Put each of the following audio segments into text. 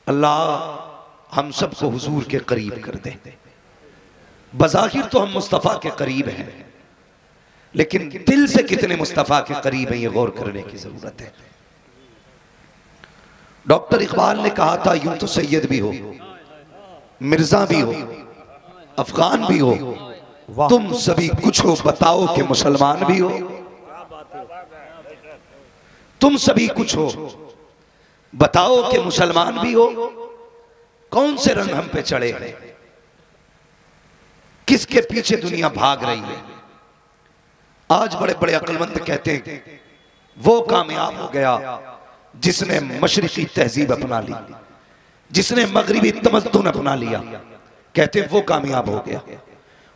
अल्लाह हम सबको हुजूर के करीब कर दे। बज़ाहिर तो हम मुस्तफ़ा के करीब हैं, लेकिन दिल से कितने मुस्तफ़ा के करीब हैं ये गौर करने की जरूरत है। डॉक्टर इकबाल ने कहा था, यूं तो सैयद भी हो, मिर्जा भी हो, अफगान भी हो, तुम सभी कुछ हो, बताओ कि मुसलमान भी हो। तुम सभी कुछ हो, बताओ कि मुसलमान भी हो। कौन से रंग हम पे चढ़े हैं, किसके पीछे दुनिया भाग रही है। आज बड़े बड़े अक्लमंद कहते हैं वो कामयाब हो गया जिसने मशरिकी तहजीब अपना ली, जिसने मगरिबी तमद्दुन अपना लिया। कहते हैं वो कामयाब हो गया।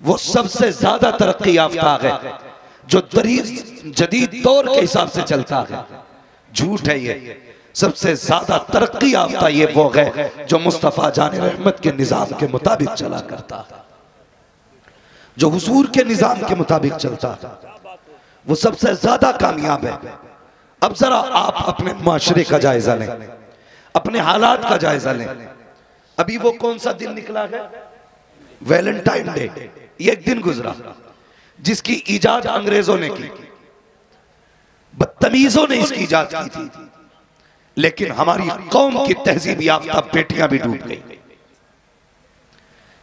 वो सबसे ज्यादा तरक्की याफ्ता है जो जदीद दौर के हिसाब से चलता है। झूठ है ये। सबसे ज्यादा तरक्की याफ्ता ये वो है जो मुस्तफा जाने रहमत के निजाम के मुताबिक चला करता है, जो हुजूर के निजाम के मुताबिक चलता है, वो सबसे ज्यादा कामयाब है। अब जरा आप अपने माशरे का जायजा लें, अपने हालात का जायजा लें। अभी वो कौन सा दिन निकला है, वैलेंटाइन डे। ये एक दिन गुजरा जिसकी इजाद अंग्रेजों ने की, बदतमीजों ने इसकी इजाद की थी, लेकिन हमारी कौम की तहजीब याफ्ता बेटियां भी डूब गई,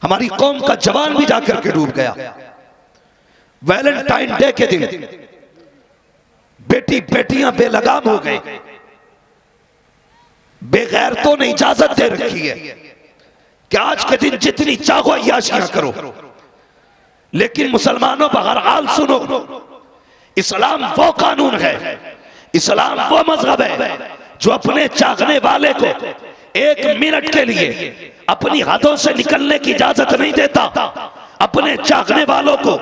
हमारी कौम का जवान भी जाकर के डूब गया। वैलेंटाइन डे के दिन बेटियां बेलगाम हो गए। बेगैरतों ने इजाजत दे रखी है कि आज के दिन जितनी चाहो अय्याशियां करो, लेकिन मुसलमानों बहरहाल सुनो, इस्लाम वो कानून है, इस्लाम वो मजहब है जो अपने चाहने वाले को एक मिनट के लिए अपनी हदों से निकलने की इजाजत नहीं देता, अपने चाहने वालों को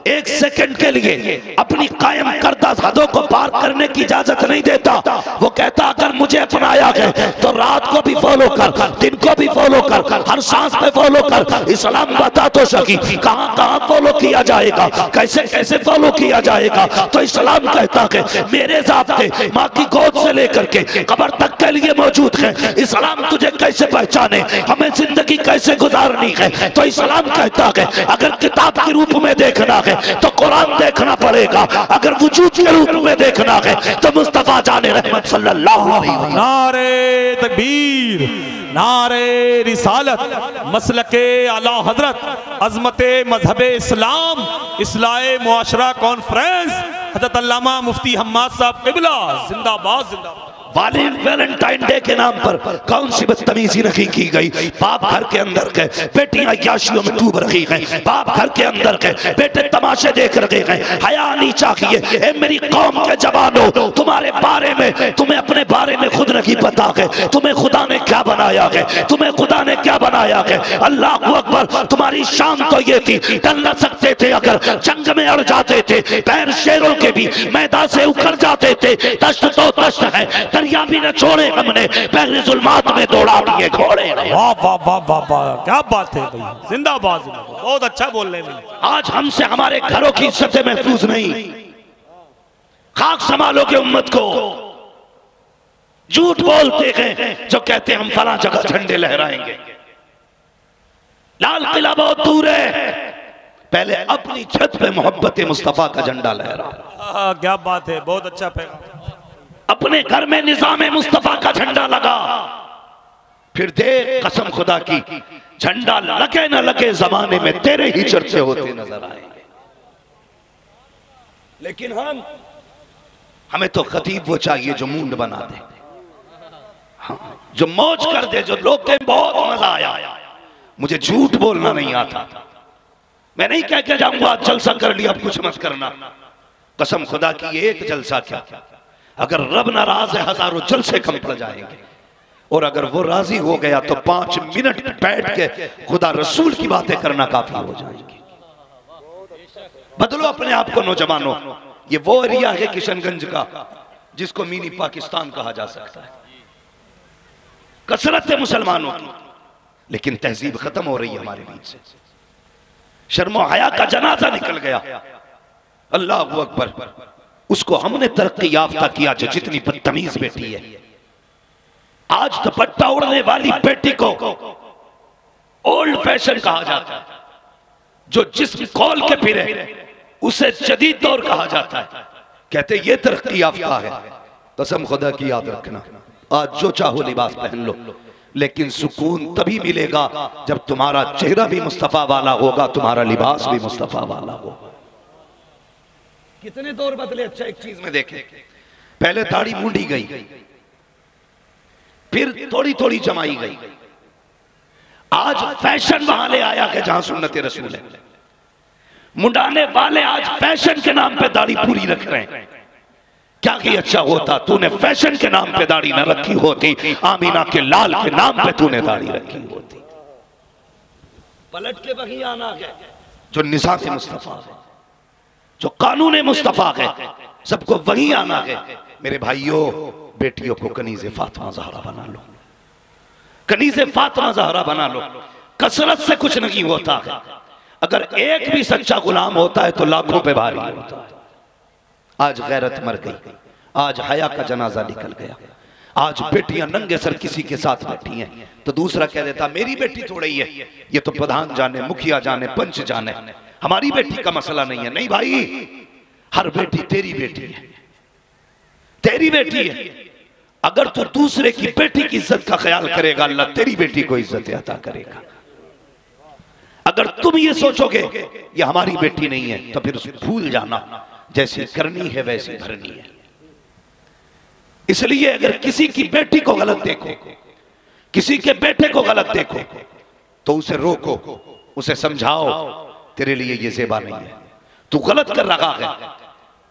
एक सेकंड के लिए अपनी कायम करदा हदों को पार करने की इजाजत नहीं देता। वो कहता अगर मुझे अपनाया है तो रात को भी फॉलो कर, दिन को भी फॉलो कर, हर सांस पे फॉलो कर। इस्लाम बता तो सकी कहां कहां फॉलो किया जाएगा, कैसे कैसे फॉलो किया जाएगा। तो इस्लाम कहता है मेरे ज़ाब्ते माँ की गोद से लेकर के कब्र तक के लिए मौजूद है। इस्लाम तुझे कैसे पहचाने, हमें जिंदगी कैसे गुजारनी है। तो इस्लाम कहता है अगर किताब के रूप में देखना है तो कुरान देखना पड़ेगा, अगर वजूद के रूप में देखना है तो मुस्तफा जाने रहमत सल्लल्लाहु अलैहि वसल्लम। नारे तकबीर, नारे रिसालत, मसलके आला हजरत, अजमते मजहबे इस्लाम, इस्लाए मुआशरा कॉन्फ्रेंस, हजरत अल्लामा मुफ्ती हम्माद साहब क़िबला जिंदाबाद जिंदाबाद। वैलेंटाइन डे के नाम पर कौन सी बदतमीजी नहीं की गई। बाप घर के अंदर के बेटियां याशियों में डूब रही हैं, बाप घर के अंदर के बेटे तमाशे देख रहे हैं। हया नहीं चाहिए। ए मेरी कौम के जवानों, तुम्हारे बारे में, तुम्हें अपने बारे में खुद नहीं पता है तुम्हें खुदा ने क्या बनाया है, तुम्हें खुदा ने क्या बनाया है। अल्लाह अकबर। तुम्हारी शान तो ये थी डर न सकते थे अगर जंग में अड़ जाते थे, पैर शेरों के भी मैदान से उखड़ जाते थे। दश्त तो दश्त है, दरिया भी न छोड़े हमने, पहले जुल्मात में दौड़ा दिए घोड़े। वाह वाह वाह वाह वाह, क्या बात है भाई, जिंदाबाद जिंदाबाद, बहुत अच्छा बोल रहे हैं। आज हमसे हमारे घरों की इज्जतें महफूज नहीं। खाक संभालोगे उम्मत को। झूठ बोलते हैं जो कहते हैं हम फला जगह झंडे लहराएंगे। लाल किला बहुत दूर है, पहले अपनी छत पे मोहब्बत मुस्तफा का झंडा लहरा। क्या बात है, बहुत अच्छा पैगाम। अपने घर में निजामे मुस्तफा का झंडा लगा, फिर देख कसम खुदा की झंडा लगे न लगे जमाने में तेरे ही चर्चे होते नजर आएंगे। लेकिन हमें तो खतीब वो चाहिए जो मूंड बना दे, हाँ, जो मौज कर दे, जो लोग कहें बहुत मजा आया। मुझे झूठ बोलना नहीं आता, मैं नहीं कह के जाऊंगा जलसा कर लिया अब कुछ मत करना। कसम खुदा की एक जलसा क्या, अगर रब नाराज है हजारों जलसे कम पड़ जाएंगे। और अगर वो राजी हो गया तो 5 मिनट बैठ के खुदा रसूल की बातें करना काफी हो जाएगी। बदलो अपने आप को नौजवानों। ये वो एरिया है किशनगंज का जिसको मिनी पाकिस्तान कहा जा सकता है। कसरत है मुसलमानों की, लेकिन तहजीब खत्म हो रही है हमारे बीच से। शर्मो हया का जनाजा निकल गया। अल्लाह अकबर। उसको हमने तरक्की याफ्ता किया जो जितनी बदतमीज बेटी है। आज दुपट्टा उड़ने वाली बेटी को ओल्ड फैशन कहा जाता है, जो जिस्म कौल के फिरे उसे जदीद दौर कहा जाता है। कहते ये तरक्की याफ्ता है। कसम खुदा की याद रखना, आज जो चाहो लिबास पहन लो, लेकिन सुकून तभी मिलेगा जब तुम्हारा चेहरा भी मुस्तफा वाला होगा, तुम्हारा लिबास भी मुस्तफा वाला होगा। कितने दौर बदले। अच्छा एक चीज में देखें, पहले दाढ़ी मुंडी गई, फिर थोड़ी थोड़ी जमाई गई। आज फैशन वहां ले आया कि जहां सुन्नत रसूल है। मुंडाने वाले आज फैशन के नाम पे दाढ़ी पूरी रख रहे हैं। क्या कि अच्छा होता तूने फैशन के नाम पे दाढ़ी न रखी होती, आमीना के लाल के नाम पे तूने दाढ़ी रखी होती। पलट के वही आना है जो निज़ाम मुस्तफा है, जो कानून मुस्तफा है, सबको वही आना है। मेरे भाइयों बेटियों को कनीज़े फातिमा ज़हरा बना लो, कनीज़े फातिमा ज़हरा बना लो। कसरत से कुछ नहीं होता है। अगर एक भी सच्चा गुलाम होता है तो लाखों पे भारी होता है। आज गैरत मर गई, आज हया का जनाजा निकल गया। आज बेटियां नंगे सर किसी के साथ बैठी हैं तो दूसरा कह देता मेरी बेटी थोड़ी है, ये तो प्रधान जाने, मुखिया जाने, पंच जाने, हमारी बेटी का मसला नहीं है। नहीं भाई, हर बेटी तेरी बेटी है, तेरी बेटी है। अगर तू दूसरे की बेटी की इज्जत का ख्याल करेगा, अल्लाह तेरी बेटी को इज्जत अता करेगा। अगर तुम ये सोचोगे ये हमारी बेटी नहीं है तो फिर भूल जाना, जैसी करनी है वैसी भरनी है। इसलिए अगर किसी की बेटी को गलत देखो, किसी के बेटे को गलत देखो, तो उसे रोको, उसे समझाओ तेरे लिए ये ज़ेबा नहीं है, तू गलत कर रहा है,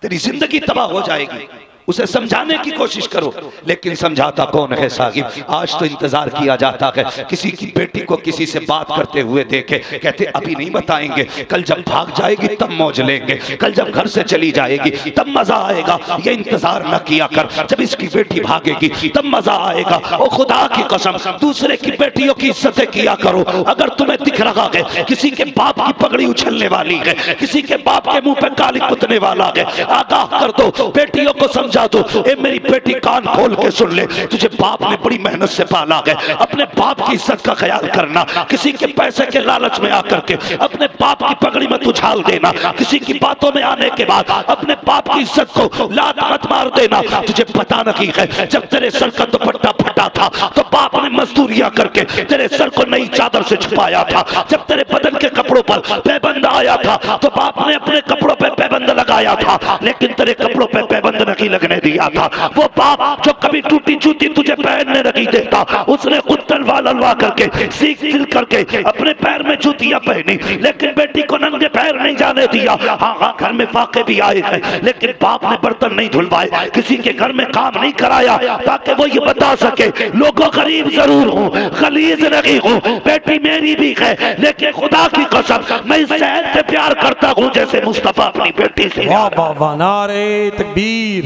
तेरी जिंदगी तबाह हो जाएगी। उसे समझाने की कोशिश करो, लेकिन समझाता कौन है साहिब? आज तो इंतजार किया जाता है किसी की बेटी को किसी से बात करते हुए देखे, कहते अभी नहीं बताएंगे, कल जब भाग जाएगी तब मौज लेंगे, कल जब घर से चली जाएगी तब मजा आएगा। ये इंतजार न किया कर, जब इसकी बेटी भागेगी तब मजा आएगा। ओ खुदा की कसम, दूसरे की बेटियों की इज्जत किया करो। अगर तुम्हें दिख रहा है किसी के बाप की पगड़ी उछलने वाली है, किसी के बाप के मुंह पे काली कुतने वाला है, आगाह कर दो, बेटियों को समझा दो। ए मेरी बेटी कान खोल के सुन ले, तुझे बाप ने बड़ी मेहनत से पाला है, अपने बाप की इज्जत का ख्याल करना। किसी के पैसे के लालच में आकर के अपने बाप की पगड़ी में तुझाल देना, किसी की बातों में आने के बाद अपने बाप की इज्जत को लात मत मार देना। तुझे पता नहीं है जब तेरे सर का दुपट्टा फटा था तो बाप ने मजदूरियां करके तेरे सर को नई चादर से छुपाया था। जब तेरे बदन के कपड़ों पर पैबंद आया था तो बाप ने अपने कपड़ों पर पैबंद लगाया था, लेकिन तेरे कपड़ों पर पैबंद नहीं लगने दिया था। वो बाप जो कभी टूटी जूती तुझे पहनने नहीं देता, उसने खुद तलवार ललवा करके सीख सिल करके अपने पैर में जूतियां पहनी, लेकिन बेटी को नंगे पैर नहीं जाने दिया। हाँ, घर में फाके भी आए हैं, लेकिन बाप ने बर्तन नहीं धुलवाए, किसी के घर में काम नहीं कराया, ताकि वो ये बता सके लोगों गरीब जरूर हूँ, गलीज नहीं हूँ, बेटी मेरी भी है, लेकिन खुदा की कसम मैं इस शहर से प्यार करता हूँ जैसे मुस्तफा अपनी बेटी से। वाह वाह वाह, नारे तकबीर,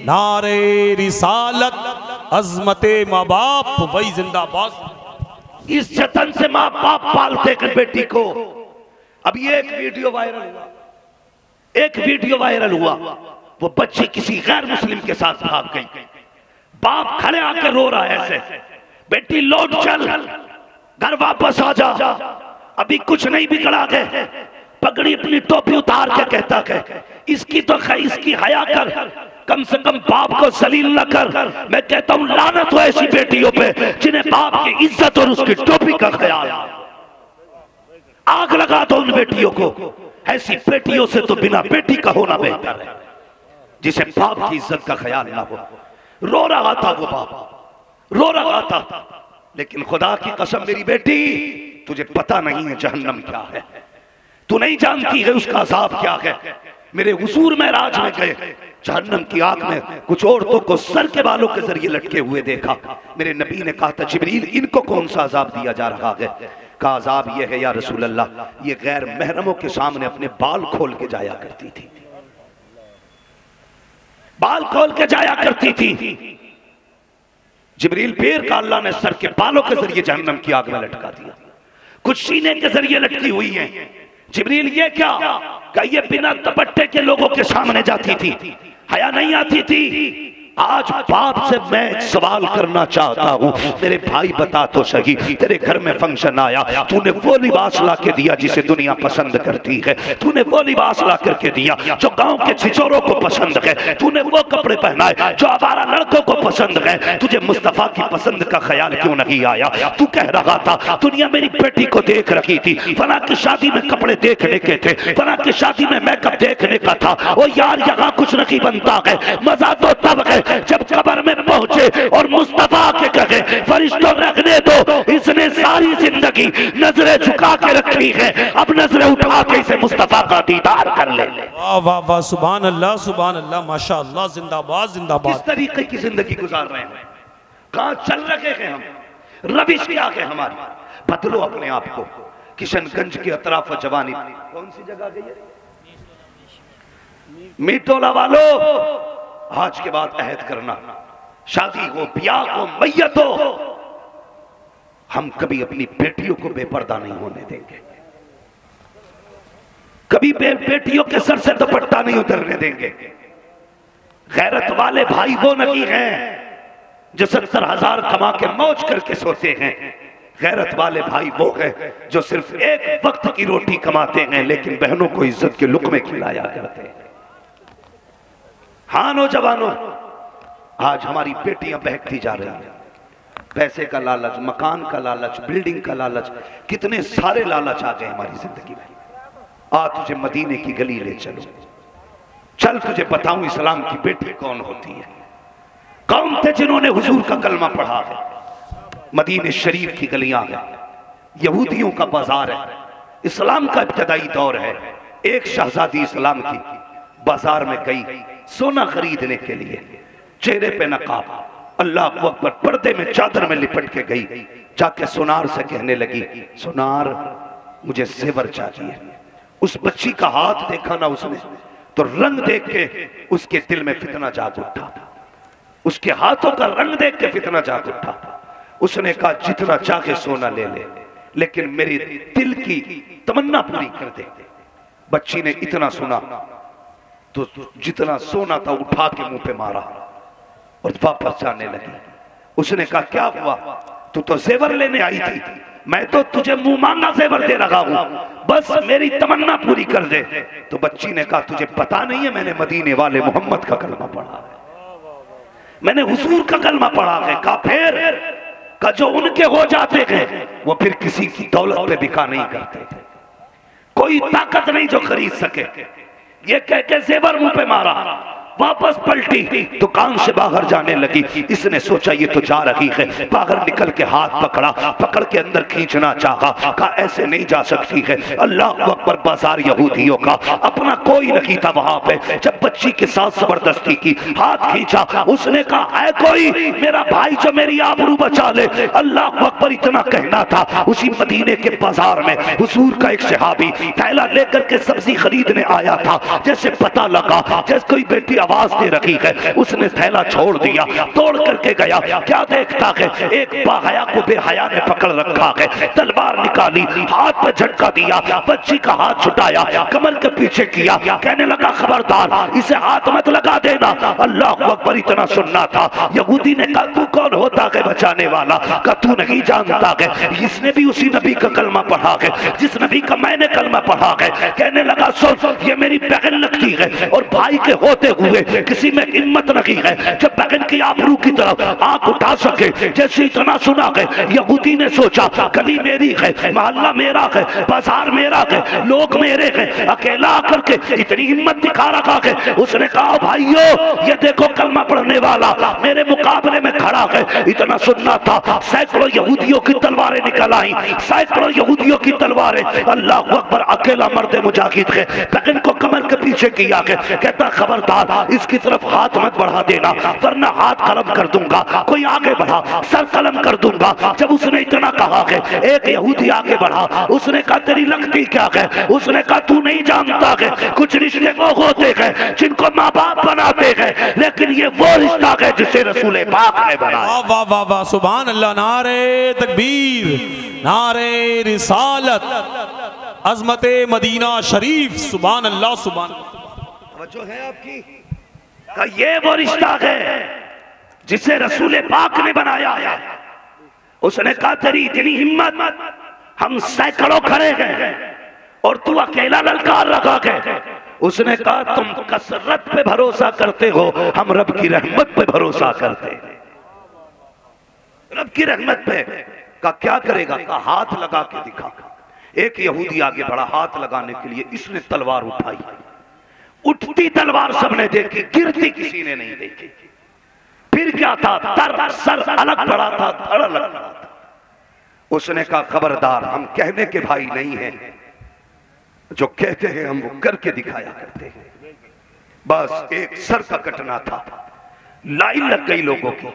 नारे रिसालत, अजमते माँ बाप वही जिंदाबाद। इस जतन से माँ बाप पालते हैं बेटी को। अभी एक वीडियो वायरल हुआ, वो बच्ची किसी गैर मुस्लिम के साथ भाग गई, बाप खड़े आकर रो रहा है ऐसे, बेटी लौट चल, घर वापस आ जा, अभी कुछ नहीं बिगड़ा है। पगड़ी अपनी टोपी उतार के कहता है इसकी तो इसकी हया कर, कम से कम बाप को जलील न कर। मैं कहता हूं लानत हो ऐसी बेटियों पे जिन्हें बाप की इज्जत और उसकी टोपी का ख्याल। आग लगा दो उन बेटियों को। ऐसी बेटियों से तो बिना बेटी का होना बेहतर है, जिसे बाप की इज्जत का ख्याल ना हो। रो रहा था वो बाप, रो रहा था, लेकिन खुदा की कसम मेरी बेटी तुझे पता नहीं है जहन्नम क्या है, तू नहीं जानती है उसका अजाब क्या है। मेरे हुजूर महराज में गए, जहन्नम की आग में कुछ औरतों को सर के बालों के जरिए लटके हुए देखा। मेरे नबी ने कहा था जिब्रील इनको कौन सा अजाब दिया जा रहा है? का अजाब यह है या रसूल अल्लाह, ये गैर महरमों के सामने अपने बाल खोल के जाया करती थी, बाल खोल के जाया करती थी। जिब्रील पीर का अल्लाह ने सर के बालों के जरिए जहन्नम की आग में लटका दिया, कुछ सीने के जरिए लटकी हुई हैं। जिब्रील ये क्या? ये बिना दुपट्टे के लोगों के सामने जाती थी, हया नहीं आती थी। आज बाप से मैं एक सवाल करना चाहता हूँ, मेरे भाई बता तो सही, तेरे घर में फंक्शन आया, तूने वो लिबास ला के दिया जिसे दुनिया पसंद करती है, तूने वो लिबास ला करके दिया जो गांव के छिछोरों को पसंद है, तूने वो कपड़े पहनाए जो आवारा लड़कों को पसंद है, तुझे मुस्तफा की पसंद का ख्याल क्यों नहीं आया? तू कह रहा था दुनिया मेरी बेटी को देख रही थी, फला की शादी में कपड़े देखने के थे, फला की शादी में मेकअप देखने का था। ओ यार यहाँ कुछ नहीं बनता है, मजा तो तब है जब कब्र में पहुंचे और मुस्तफा के कहे फरिश्तों रखने दो, इसने सारी जिंदगी नजरें झुका के रखी है, अब नजरें उठा के इसे मुस्तफा का दीदार कर ले। वाह वाह वाह, सुभान अल्लाह माशाअल्लाह, जिंदाबाद जिंदाबाद। किस तरीके की जिंदगी गुजार रहे हैं, कहां चल रहे हैं हम, रविश क्या है हमारी? बदलो अपने आप को। किशनगंज के अतराफ जवानी, कौन सी जगह गई है? मीटोला वालों, आज के बाद अहद करना, शादी हो, ब्याह हो, मैयत हो, हम कभी अपनी बेटियों को बेपर्दा नहीं होने देंगे, कभी बेटियों के सर से दुपट्टा नहीं उतरने देंगे। गैरत वाले भाई वो नहीं हैं जो 70,000 कमा के मौज करके सोते हैं, गैरत वाले भाई वो हैं जो सिर्फ एक वक्त की रोटी कमाते हैं लेकिन बहनों को इज्जत के लुक़्मे खिलाया करते हैं। हाँ नौजवानों, आज हमारी बेटियां बहकती जा रही हैं, पैसे का लालच, मकान का लालच, बिल्डिंग का लालच, कितने सारे लालच आ गए हमारी जिंदगी में। आ तुझे मदीने की गली ले चलो, चल तुझे बताऊं इस्लाम की बेटी कौन होती है। कौन थे जिन्होंने हुजूर का कलमा पढ़ा है? मदीने शरीफ की गलियां हैं, यहूदियों का बाजार है, इस्लाम का इब्तदाई दौर है। एक शहजादी इस्लाम की बाजार में गई सोना खरीदने के लिए, चेहरे पे नकाब, अल्लाह अकबर, पर्दे में चादर में लिपट के गई, जाके सुनार से कहने लगी, सुनार मुझे जेवर चाहिए। उस बच्ची का हाथ देखा ना उसने तो रंग देख के उसके दिल में फितना जाग उठा, उसके हाथों का रंग देख के फितना जाग उठा। उसने कहा जितना चाहे सोना ले ले, लेकिन मेरे दिल की तमन्ना पूरी कर दे। बच्ची ने इतना सुना तो जितना सोना था उठा के मुंह पे मारा और वापस जाने लगी। उसने कहा क्या हुआ? तू तो जेवर लेने आई थी, मैं तो तुझे मुंह मांगा जेवर दे रहा हूं, बस मेरी तमन्ना पूरी कर दे। तो बच्ची ने कहा तुझे पता नहीं है मैंने मदीने वाले मोहम्मद का कलमा पढ़ा है, मैंने हुजूर का कलमा पढ़ा है। कहा फिर? का जो उनके हो जाते हैं वो फिर किसी की दौलत पे बिका नहीं करते थे, कोई ताकत नहीं जो खरीद सके। ये कह के जेवर मुंह पे मारा, वापस पलटी, दुकान से बाहर जाने लगी। इसने सोचा ये तो जा रही है, बाहर निकल के हाथ पकड़ा, पकड़ के अंदर खींचना चाहा, कहा ऐसे नहीं जा सकती है। अल्लाह अकबर, बाजार यहूदियों का, अपना कोई नहीं था वहां पे। जब बच्ची के साथ जबरदस्ती की, हाथ खींचा, उसने कहा है कोई मेरा भाई जो मेरी आबरू बचा ले। अल्लाह अकबर, इतना कहना था उसी मदीने के बाजार में हुजूर का एक सहाबी थैला लेकर के सब्जी खरीदने आया था। जैसे पता लगा जैसे कोई बेटी आवाज दे रही है, उसने थैला छोड़ दिया, तोड़ करके गया। क्या देखता है? एक बाहया को बेहया ने पकड़ रखा है, तलवार निकाली, हाथ पे झटका दिया, बच्ची का हाथ छुटाया, कमर के पीछे किया, कहने लगा खबरदार इसे हाथ मत लगा देना। अल्लाह अकबर, इतना सुनना था। यहूदी ने कहा तू कौन होता है बचाने वाला? का तू नहीं जानता है इसने भी उसी नबी का कलमा पढ़ा है जिस नबी का मैंने कलमा पढ़ा है। कहने लगा सुन, ये मेरी बहन लगती है और भाई के होते हुए किसी में हिम्मत नहीं है जब बहन की आबरू की तरफ आंख उठा सके। जैसे इतना सुना है, यहूदी ने सोचा गली मेरी है, मोहल्ला मेरा है, बाजार मेरा है, लोग मेरे हैं, अकेला आकर के इतनी हिम्मत दिखा रखा है। उसने कहा भाइयों ये देखो कलमा पढ़ने वाला मेरे मुकाबले में खड़ा है। इतना सुनना था, सैकड़ों यहूदियों की तलवारें निकल आई, सैकड़ों यहूदियों की तलवारें। अल्लाह अकबर, अकेला मर्द मुजाहिद है, बहन को कमर के पीछे किया है। कहता खबरदार इसकी तरफ हाथ मत बढ़ा देना वरना हाथ कलम कर दूंगा, कोई आगे बढ़ा सर कलम कर दूंगा। जब उसने इतना कहा है, एक यहूदी आगे बढ़ा, उसने कहा तेरी लगती क्या है? उसने कहा तू नहीं जानता है कुछ रिश्ते वो होते हैं जिनको माँ बाप बनाते हैं, लेकिन ये वो रिश्ता है जिसे रसूल पाक ने बनाया। वाह वाह वाह, सुभान अल्लाह, नारे तकबीर, नारे रिसालत, अजमत मदीना शरीफ, सुभान अल्लाह सुभान। जो है आपकी कि ये वो रिश्ता है जिसे रसूल पाक ने बनाया है। उसने कहा तेरी इतनी हिम्मत, हम सैकड़ों खड़े हैं और तू अकेला ललकार रखा है। उसने कहा तुम कसरत पे भरोसा करते हो, हम रब की रहमत पे भरोसा करते हैं। रब की रहमत पे का क्या करेगा? का हाथ लगा के दिखा। एक यहूदी आगे बढ़ा हाथ लगाने के लिए, इसने तलवार उठाई। उठती तलवार सबने देखी, गिरती किसी ने नहीं देखी। फिर क्या था? सर अलग पड़ा था, धड़ अलग पड़ा था। उसने कहा खबरदार, हम कहने के भाई नहीं हैं, जो कहते हैं हम वो करके दिखाया करते हैं। बस एक सर का कटना था। लाइन लग गई लोगों की,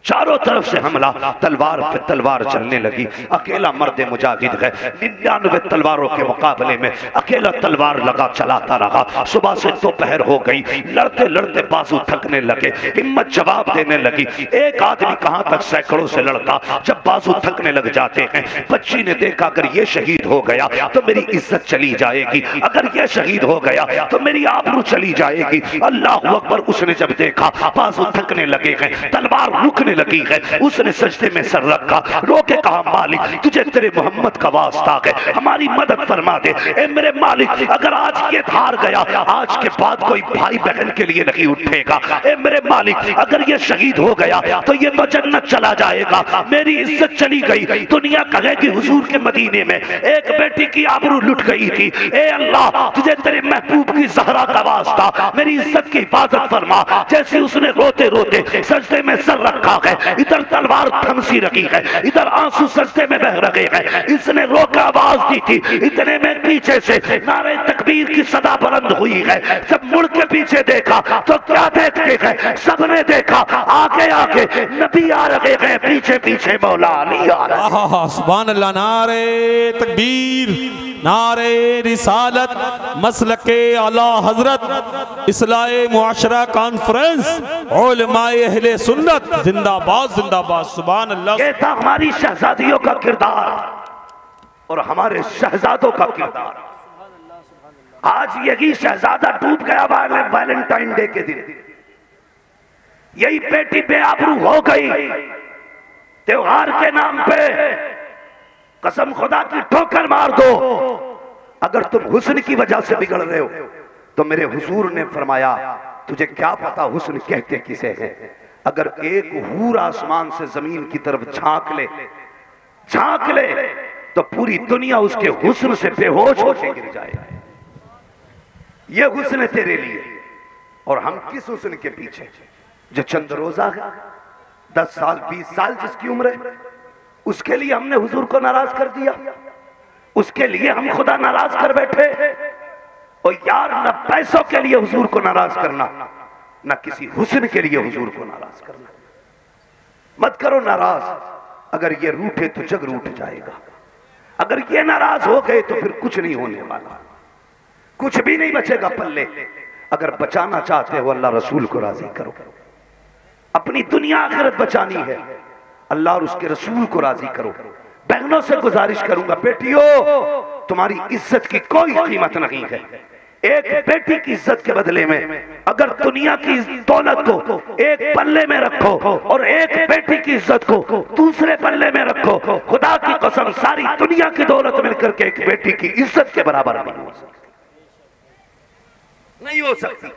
चारों तरफ से हमला, तलवार पे तलवार चलने लगी। अकेला मर्द मुजाहिद है, 99 तलवारों के मुकाबले में अकेला तलवार लगा चलाता रहा। सुबह से दोपहर हो गई, लड़ते लड़ते बाजू थकने लगे, हिम्मत जवाब देने लगी। एक आदमी कहां तक सैकड़ों से लड़ता, जब बाजू थकने लग जाते हैं। बच्ची ने देखा अगर ये शहीद हो गया तो मेरी इज्जत चली जाएगी, अगर ये शहीद हो गया तो मेरी आबरू चली जाएगी। अल्लाह अकबर। उसने जब देखा बाजू थकने लगे हैं, तलवार रुकने लगी है, उसने सजदे में सर रखा, रो के कहा मालिक तुझे तेरे मोहम्मद का वास्ता है, हमारी मदद फरमा दे। ए मेरे मालिक, अगर आज ये हार गया, आज के बाद कोई भाई बहन के लिए नहीं उठेगा। ए मेरे मालिक, अगर ये शहीद हो गया तो ये जन्नत चला जाएगा, मेरी इज्जत चली गई। दुनिया कहेगी हुजूर के मदीने में एक बेटी की आबरू लुट गई थी। ए अल्लाह, तुझे तेरे महबूब की ज़हरा का वास्ता, मेरी इज्जत की हिफाजत फरमा। जैसे उसने रोते रोते सजदे में सर रखा है, इधर तलवार थमसी रखी है, इधर आंसू सजदे में बह रहे हैं। इसने रोकर आवाज दी थी, इतने में पीछे से नारे तकबीर की सदा बुलंद हुई है। जब मुड़ के पीछे देखा तो क्या देखते हैं? सबने देखा आगे आगे नबी आ रहे हैं, पीछे पीछे मौला अली आ रहा है। सुभान अल्लाह। नारे तकबीर, नारे रिसालत, मसलके आला हजरत, इस्लाए मुआशरा कॉन्फ्रेंस, उलमाए अहले सुन्नत जिंदाबाद जिंदाबाद। सुभान अल्लाह। ये था हमारी शहजादियों का किरदार और हमारे शहजादों का किरदार। आज यही शहजादा डूब गया वैलेंटाइन डे के दिन, यही बेटी बेआबरू हो गई त्योहार के नाम पे। कसम खुदा की ठोकर मार दो, अगर तुम हुस्न की वजह से बिगड़ रहे हो तो मेरे हुजूर ने फरमाया तुझे क्या पता हुस्न कहते किसे है। अगर एक हूर आसमान से जमीन की तरफ झांक ले तो पूरी दुनिया उसके हुस्न से बेहोश होकर गिर जाए। ये हुस्न है तेरे लिए। और हम किस हुस्न के पीछे? जो चंद रोजा है, 10 साल 20 साल जिसकी उम्र है, उसके लिए हमने हुजूर को नाराज कर दिया, उसके लिए हम खुदा नाराज कर बैठे। और यार, न पैसों के लिए हुजूर को नाराज करना, न किसी हुस्न के लिए हुजूर को नाराज करना। मत करो नाराज। अगर ये रूठे तो जग रूठ जाएगा, अगर ये नाराज हो गए तो फिर कुछ नहीं होने वाला, कुछ भी नहीं बचेगा पल्ले। अगर बचाना चाहते हो अल्लाह रसूल को राजी करो। अपनी दुनिया आखिरत बचानी है, अल्लाह और उसके रसूल को राजी करो। बहनों से गुजारिश करूंगा, बेटियों तुम्हारी इज्जत की कोई कीमत नहीं है। एक बेटी की इज्जत के बदले में अगर दुनिया की दौलत को एक पल्ले में रखो और एक बेटी की इज्जत को दूसरे पल्ले में रखो, खुदा की कसम सारी दुनिया की दौलत मिलकर के एक बेटी की इज्जत के बराबर नहीं हो सकती, नहीं हो सकती।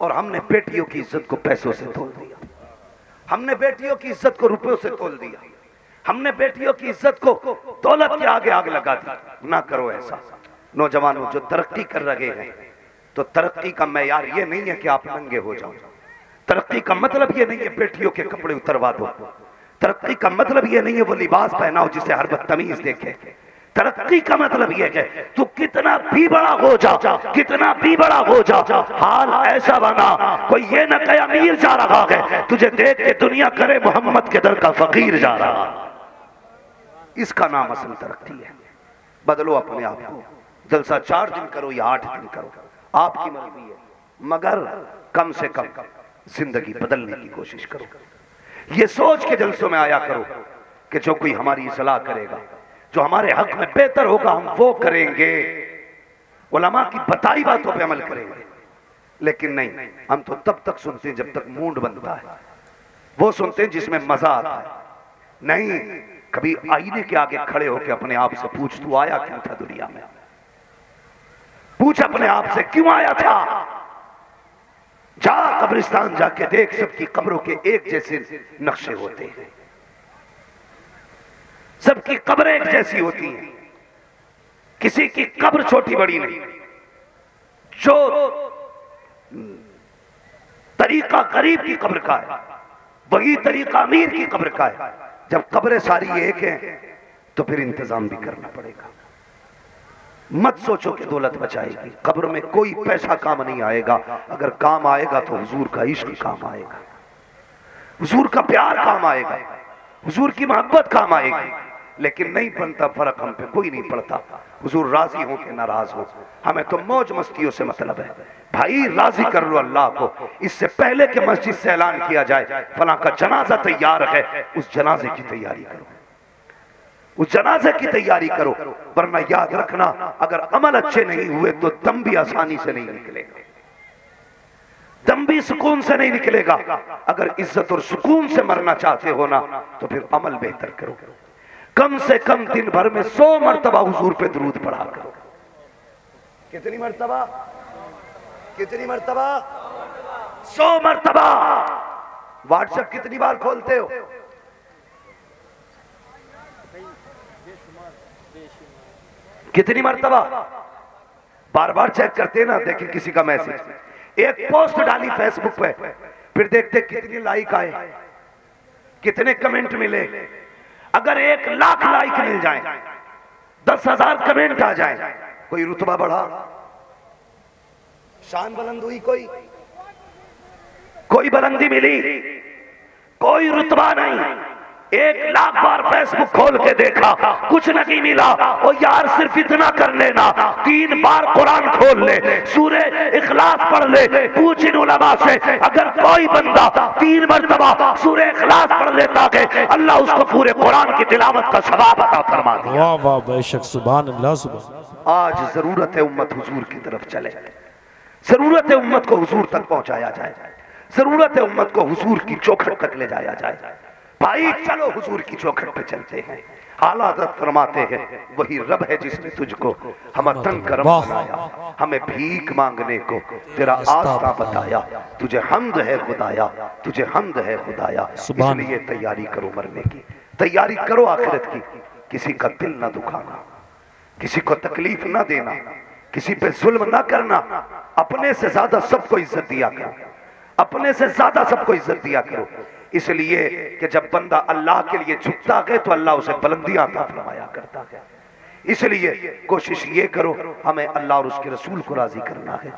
और हमने बेटियों की इज्जत को पैसों से तोल दिया, हमने बेटियों की इज्जत को रुपयों से तोल दिया, हमने बेटियों की इज्जत को दौलत के आगे आग लगा दी। ना करो ऐसा। नौजवानों जो तरक्की कर रहे हैं, तो तरक्की का मैयार ये नहीं है कि आप नंगे हो जाओ। तरक्की का मतलब ये नहीं है बेटियों के कपड़े उतरवा दो। तरक्की का मतलब ये नहीं है वो लिबास पहनाओ जिसे हर बदतमीज देखे। तरक्की का मतलब ये है तू कितना भी बड़ा हो जा, कितना भी बड़ा हो जा, हाल ऐसा बना कोई ये न कहे अमीर जा रहा है, तुझे देख के दुनिया करे मोहम्मद के दर का फकीर जा रहा। इसका नाम असल तरक्की है। बदलो अपने आप को। जलसा 4 दिन करो या 8 दिन करो, आपकी मर्जी है, मगर कम से कम जिंदगी बदलने की कोशिश करो। ये सोच के जलसों में आया करो कि जो कोई हमारी सलाह करेगा, जो हमारे हक में बेहतर होगा, हम वो करेंगे। उलमा की बताई बातों पे अमल करेंगे। लेकिन नहीं, हम तो तब तक सुनते हैं जब तक मूड बनता है, वो सुनते हैं जिसमें मजा आता है। नहीं, कभी आईने के आगे खड़े होकर अपने आप से पूछ, तू आया क्यों था दुनिया में? पूछ अपने आप से, क्यों आया था? जा कब्रिस्तान जाके देख, सबकी कब्रों के एक जैसे नक्शे होते हैं, सबकी कब्रें एक जैसी होती हैं, किसी की कब्र छोटी बड़ी नहीं। जो तरीका गरीब की कब्र का है वही तरीका अमीर की कब्र का है। जब कब्रें सारी एक हैं तो फिर इंतजाम भी करना पड़ेगा। मत सोचो कि दौलत बचाएगी, कब्र में कोई पैसा काम नहीं आएगा। अगर काम आएगा तो हुजूर का इश्क काम आएगा, हुजूर का प्यार काम आएगा, हुजूर की मोहब्बत काम आएगी। लेकिन नहीं बनता फर्क, हम पे कोई नहीं पड़ता। हुजूर राजी हो कि नाराज हो, हमें तो मौज मस्तियों से मतलब है। भाई राजी कर लो अल्लाह को। इससे पहले कि मस्जिद से ऐलान किया जाए फलां का जनाजा तैयार है, उस जनाजे की तैयारी करो, उस जनाजे की तैयारी करो। वरना याद रखना, अगर अमल अच्छे नहीं हुए तो दम भी आसानी से नहीं निकलेगा, दम भी सुकून से नहीं निकलेगा। अगर इज्जत और सुकून से मरना चाहते हो ना, तो फिर अमल बेहतर करो। कम से कम दिन भर में 100 मरतबा हुजूर पे दरूद पढ़ा करो। कितनी मरतबा? कितनी मरतबा? 100 मरतबा। व्हाट्सएप कितनी बार खोलते हो? कितनी मरतबा? बार बार चेक करते ना, देखें किसी का मैसेज। एक पोस्ट डाली फेसबुक पे, फिर देखते कितनी लाइक आए, कितने कमेंट मिले। अगर 1 लाख लाइक मिल जाए, 10,000 कमेंट आ जाए, कोई रुतबा बढ़ा, शान बुलंद हुई, कोई बुलंदी मिली? कोई रुतबा नहीं। 1 लाख बार फेसबुक खोल के देखा, कुछ नहीं मिला। ओ यार सिर्फ इतना कर लेना, 3 बार कुरान खोल ले, सूरे इखलास पढ़ ले, पूछ इन उलमा से, अगर कोई बंदा 3 मरतबा सूरे इखलास पढ़ लेता है, अल्लाह उसको पूरे कुरान की तिलावत का सवाब अता फरमा दिया। वाह वाह, बेशक, सुभान अल्लाह, सुभान। आज जरूरत है उम्मत हुजूर की तरफ चले, जरूरत है उम्मत को हुजूर तक पहुंचाया जाए, जरूरत है उम्मत को हुजूर की चौखट तक ले जाया जाए। भाई चलो हुजूर की चौखट पे चलते हैं। आला हज़रत फरमाते हैं, वही रब है जिसने तुझको हम तन करम बनाया, हमें भीख मांगने को तेरा आस्था बताया, तुझे हम्द है खुदाया, तुझे हम्द है खुदाया। इसलिए तैयारी करो मरने की, तैयारी करो आखिरत की। किसी का दिल ना दुखाना, किसी को तकलीफ ना देना, किसी पे जुल्म ना करना। अपने से ज्यादा सबको इज्जत दिया करो, अपने से ज्यादा सबको इज्जत दिया करो। इसलिए कि जब बंदा अल्लाह के लिए झुकता है तो अल्लाह उसे बुलंदियां अता फरमाया करता है। इसलिए कोशिश ये करो, हमें अल्लाह और उसके रसूल को राजी करना है,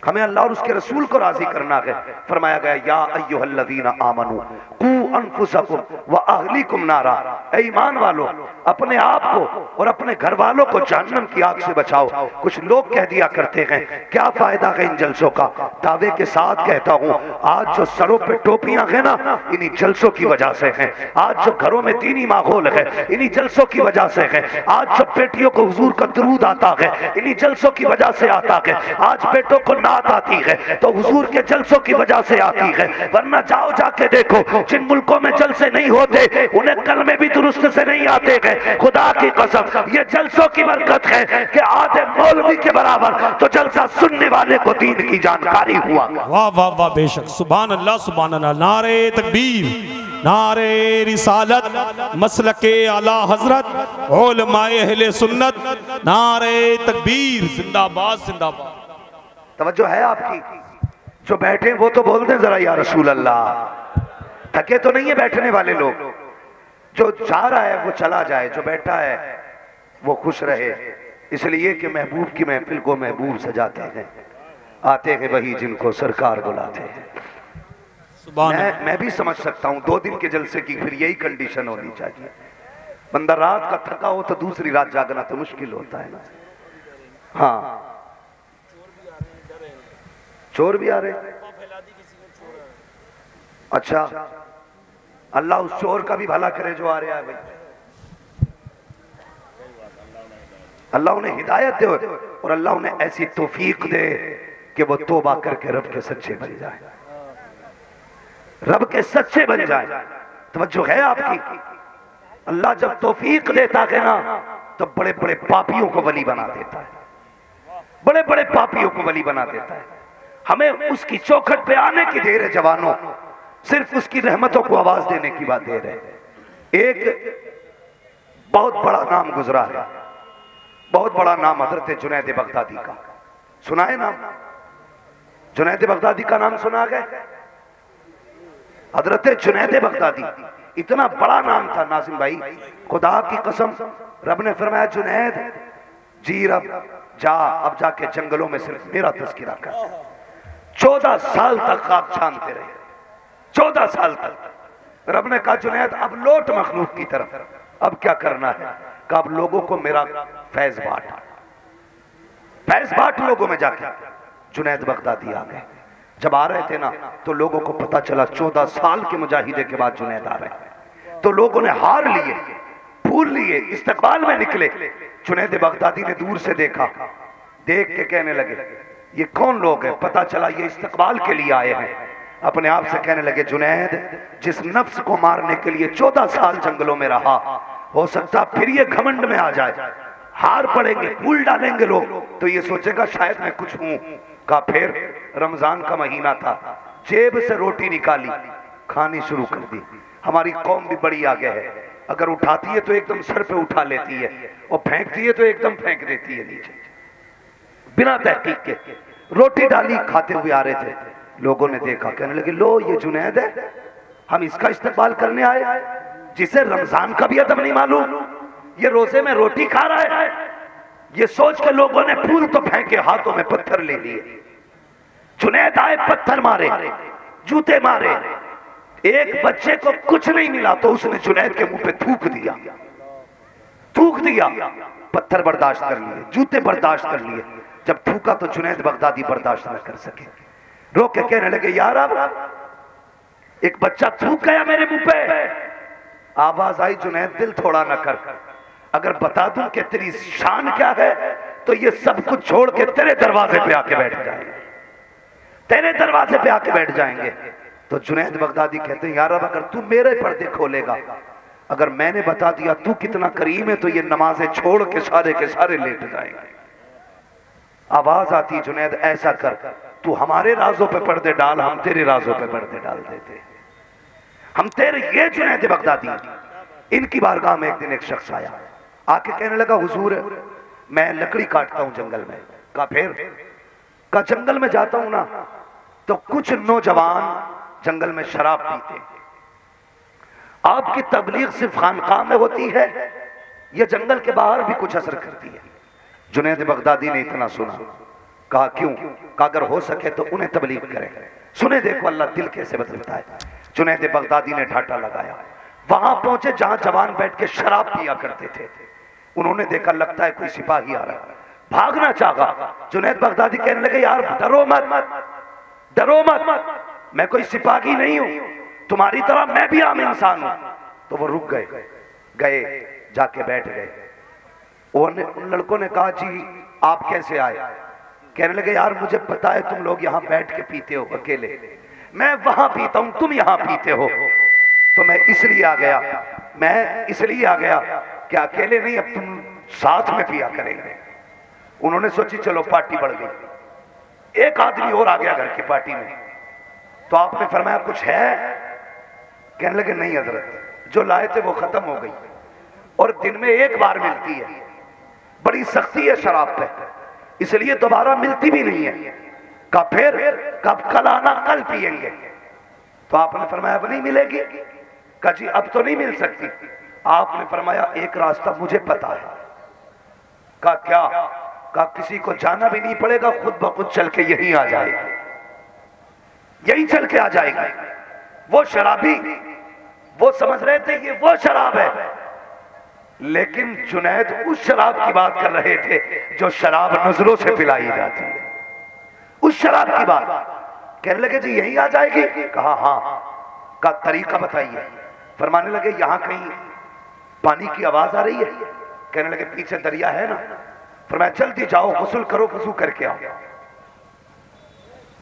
हमें अल्लाह और उसके रसूल को राजी करना है। फरमाया गया, या अय्युहल्लज़ीना आमनू कू अनफुसकुम व अहलीकुम नारा, ऐ ईमान वालों, अपने आप को और अपने घर वालों को जहन्नम की आग से बचाओ। कुछ लोग कह दिया करते हैं, क्या फायदा है इन जलसों का? दावे के साथ कहता हूँ, आज जो सरों पे टोपियां हैं ना, इन्हीं जलसों की वजह से है। आज जो घरों में दीनी माहौल है, इन्हीं जलसों की वजह से है। आज जो बेटियों को हुजूर का दरूद आता है, इन्हीं जलसों की वजह से आता है। आज बेटों को नात आती है तो हुजूर के जलसों की वजह से आती है। वरना जाओ जाके देखो, जिन मुल्कों में जलसे नहीं होते उन्हें कलमे भी दुरुस्त से नहीं आते हैं। खुदा की कसम, ये जलसों की बरकत है कि आधे मौलवी के बराबर तो जलसा सुनने वाले को दीन की जानकारी हुआ। वाह वाह वाह, बेशक, सुभान अल्लाह, सुभान अल्लाह। नारे तकबीर, नारे रिसालत, मसलके आला हजरत, उलमाए अहले सुन्नत, नारे तकबीर, जिंदाबाद जिंदाबाद। तवज्जो है आपकी? जो बैठे वो तो बोल दें जरा, या रसूल अल्लाह। थके तो नहीं है बैठने वाले लोग? जो जा रहा है वो चला जाए, जो बैठा है वो खुश रहे। इसलिए कि महबूब की महफिल को महबूब सजाते हैं, आते हैं वही जिनको सरकार बुलाते हैं। मैं भी समझ सकता हूँ 2 दिन के जलसे की फिर यही कंडीशन होनी चाहिए। बंदा रात का थका हो तो दूसरी रात जागना तो मुश्किल होता है ना। हाँ, चोर भी आ रहे। अच्छा, अल्लाह उस चोर का भी भला करे जो आ रहा है भाई। अल्लाह उन्हें हिदायत दे और अल्लाह उन्हें ऐसी तौफीक दे कि वो तौबा करके रब के सच्चे बन जाए, रब के सच्चे बन जाए। तवज्जो है आपकी? अल्लाह जब तौफीक देता है ना तो बड़े बड़े पापियों को वली बना देता है, बड़े बड़े पापियों को वली बना देता है। हमें उसकी चौखट पे आने की देर है जवानों, सिर्फ उसकी रहमतों को आवाज देने की बात देर है। एक बहुत बड़ा नाम गुजरा है, बहुत बड़ा नाम हजरत जुनैद बगदादी का। सुना है नाम? जुनैद बगदादी का नाम सुना गया? हजरत जुनैद बगदादी इतना बड़ा नाम था नाजिम भाई, खुदा की कसम रब ने फरमाया जुनैद जी रब जा, अब जाके जंगलों में सिर्फ मेरा तस्किरा कर। 14 साल तक ख्वाब छानते रहे, 14 साल तक। रब ने कहा जुनैद अब लौट मखलूक की तरफ, अब क्या करना है? कहा अब लोगों को मेरा फैज बांट, फैज बांट लोगों में जाके। जुनैद बगदादी आ गए। जब आ रहे थे ना तो लोगों को पता चला 14 साल के मुजाहिदे के बाद जुनैद आ रहे हैं, तो लोगों ने हार लिए, फूल लिए, इस्तकबाल में निकले। जुनैद बगदादी ने दूर से देखा, देख के कहने लगे ये कौन लोग हैं? पता चला ये इस्तकबाल के लिए आए हैं। अपने आप से कहने लगे जुनैद जिस नफ्स को मारने के लिए 14 साल जंगलों में रहा, हो सकता फिर ये घमंड में आ जाए, हार पड़ेंगे, फूल डालेंगे लोग तो ये सोचेगा शायद मैं कुछ हूं। का फिर रमजान का महीना था, जेब से रोटी निकाली, खानी शुरू कर दी। हमारी कौम भी बड़ी आगे है, अगर उठाती है तो एकदम सर पे उठा लेती है और फेंकती है तो एकदम फेंक देती है नीचे, बिना तहकीक के। रोटी डाली, खाते हुए आ रहे थे, लोगों ने देखा, कहने लगे लो ये जुनैद है, हम इसका इस्तेमाल करने आए, जिसे रमजान का भी अदब नहीं मालूम, ये रोजे में रोटी खा रहा है। ये सोच के लोगों ने फूल तो फेंके, हाथों में पत्थर ले लिए। जुनैद आए, पत्थर मारे, जूते मारे, एक बच्चे को कुछ नहीं मिला तो उसने जुनैद के मुंह पे थूक दिया, थूक दिया। पत्थर बर्दाश्त कर लिए, जूते बर्दाश्त कर लिए। जब थूका तो जुनैद बगदादी बर्दाश्त न कर सके, रो के कहने लगे यार अब एक बच्चा थूक गया मेरे मुंह पे। आवाज आई जुनैद दिल थोड़ा न कर, अगर बता दूं कि तेरी शान क्या है तो ये सब कुछ छोड़ के तेरे दरवाजे पे आके बैठ जाएंगे, तेरे दरवाजे पे आके बैठ जाएंगे। तो जुनैद बगदादी कहते हैं यार अब अगर तू मेरे पर्दे खोलेगा, अगर मैंने बता दिया तू कितना करीम है तो ये नमाजें छोड़ के सारे लेट जाएंगे। आवाज आती जुनैद ऐसा कर, तू हमारे राजों पे पर्दे डाल, हम तेरे राजों पे पर्दे डाल देते, हम तेरे। ये जुनैद बगदादी, इनकी बारगाह में एक दिन एक शख्स आया, आके कहने लगा हुजूर मैं लकड़ी काटता हूं जंगल में। कहा फिर? कहा जंगल में जाता हूं ना तो कुछ नौजवान जंगल में शराब पीते, आपकी तबलीग सिर्फ खानकाह में होती है, यह जंगल के बाहर भी कुछ असर करती है। जुनैद बगदादी ने इतना सुना, कहा क्यों? कहा अगर हो सके तो उन्हें तबलीग करें। सुने देखो अल्लाह दिल कैसे बदलता है। जुनैद बगदादी ने ढाटा लगाया, वहां पहुंचे जहां जवान बैठ के शराब पिया करते थे। उन्होंने देखा लगता है कोई सिपाही आ रहा है, भागना चाहा। जुनैद बगदादी कहने लगे यार डरो मत, डरो मत, मैं कोई सिपाही नहीं हूं, तुम्हारी तरह मैं भी आम इंसान हूं। तो वो रुक गए, जाके बैठ गए। उन लड़कों ने कहा जी आप कैसे आए? कहने लगे यार मुझे पता है तुम लोग यहाँ बैठ के पीते हो अकेले, मैं वहां पीता हूं, तुम यहाँ पीते हो, तो मैं इसलिए आ गया कि अकेले नहीं अब तुम साथ में पिया करेंगे। उन्होंने सोची चलो पार्टी बढ़ गई, एक आदमी और आ गया घर की पार्टी में। तो आपने फरमाया कुछ है? कहने लगे नहीं हजरत, जो लाए थे वो खत्म हो गई और दिन में एक बार मिलती है, बड़ी सख्ती है शराब पे, इसलिए दोबारा मिलती भी नहीं है। कहा फिर? कब? कल आना, कल पिएंगे। तो आपने फरमाया अब नहीं मिलेगी? कहा जी अब तो नहीं मिल सकती। आपने फरमाया एक रास्ता मुझे पता है। कहा क्या? कहा किसी को जाना भी नहीं पड़ेगा, खुद ब खुद चल के यहीं आ जाएगा, यहीं चल के आ जाएगा। वो शराबी वो समझ रहे थे कि वो शराब है, लेकिन जुनैद उस शराब की बात कर रहे थे जो शराब नजरों से पिलाई जाती है, उस शराब की बात। कहने लगे जी यहीं आ जाएगी? कहा हाँ। का तरीका बताइए। फरमाने लगे यहां कहीं पानी की आवाज आ रही है? कहने लगे पीछे दरिया है ना। फरमाया जल्दी जाओ, गुस्ल करो, वजू करके आओ।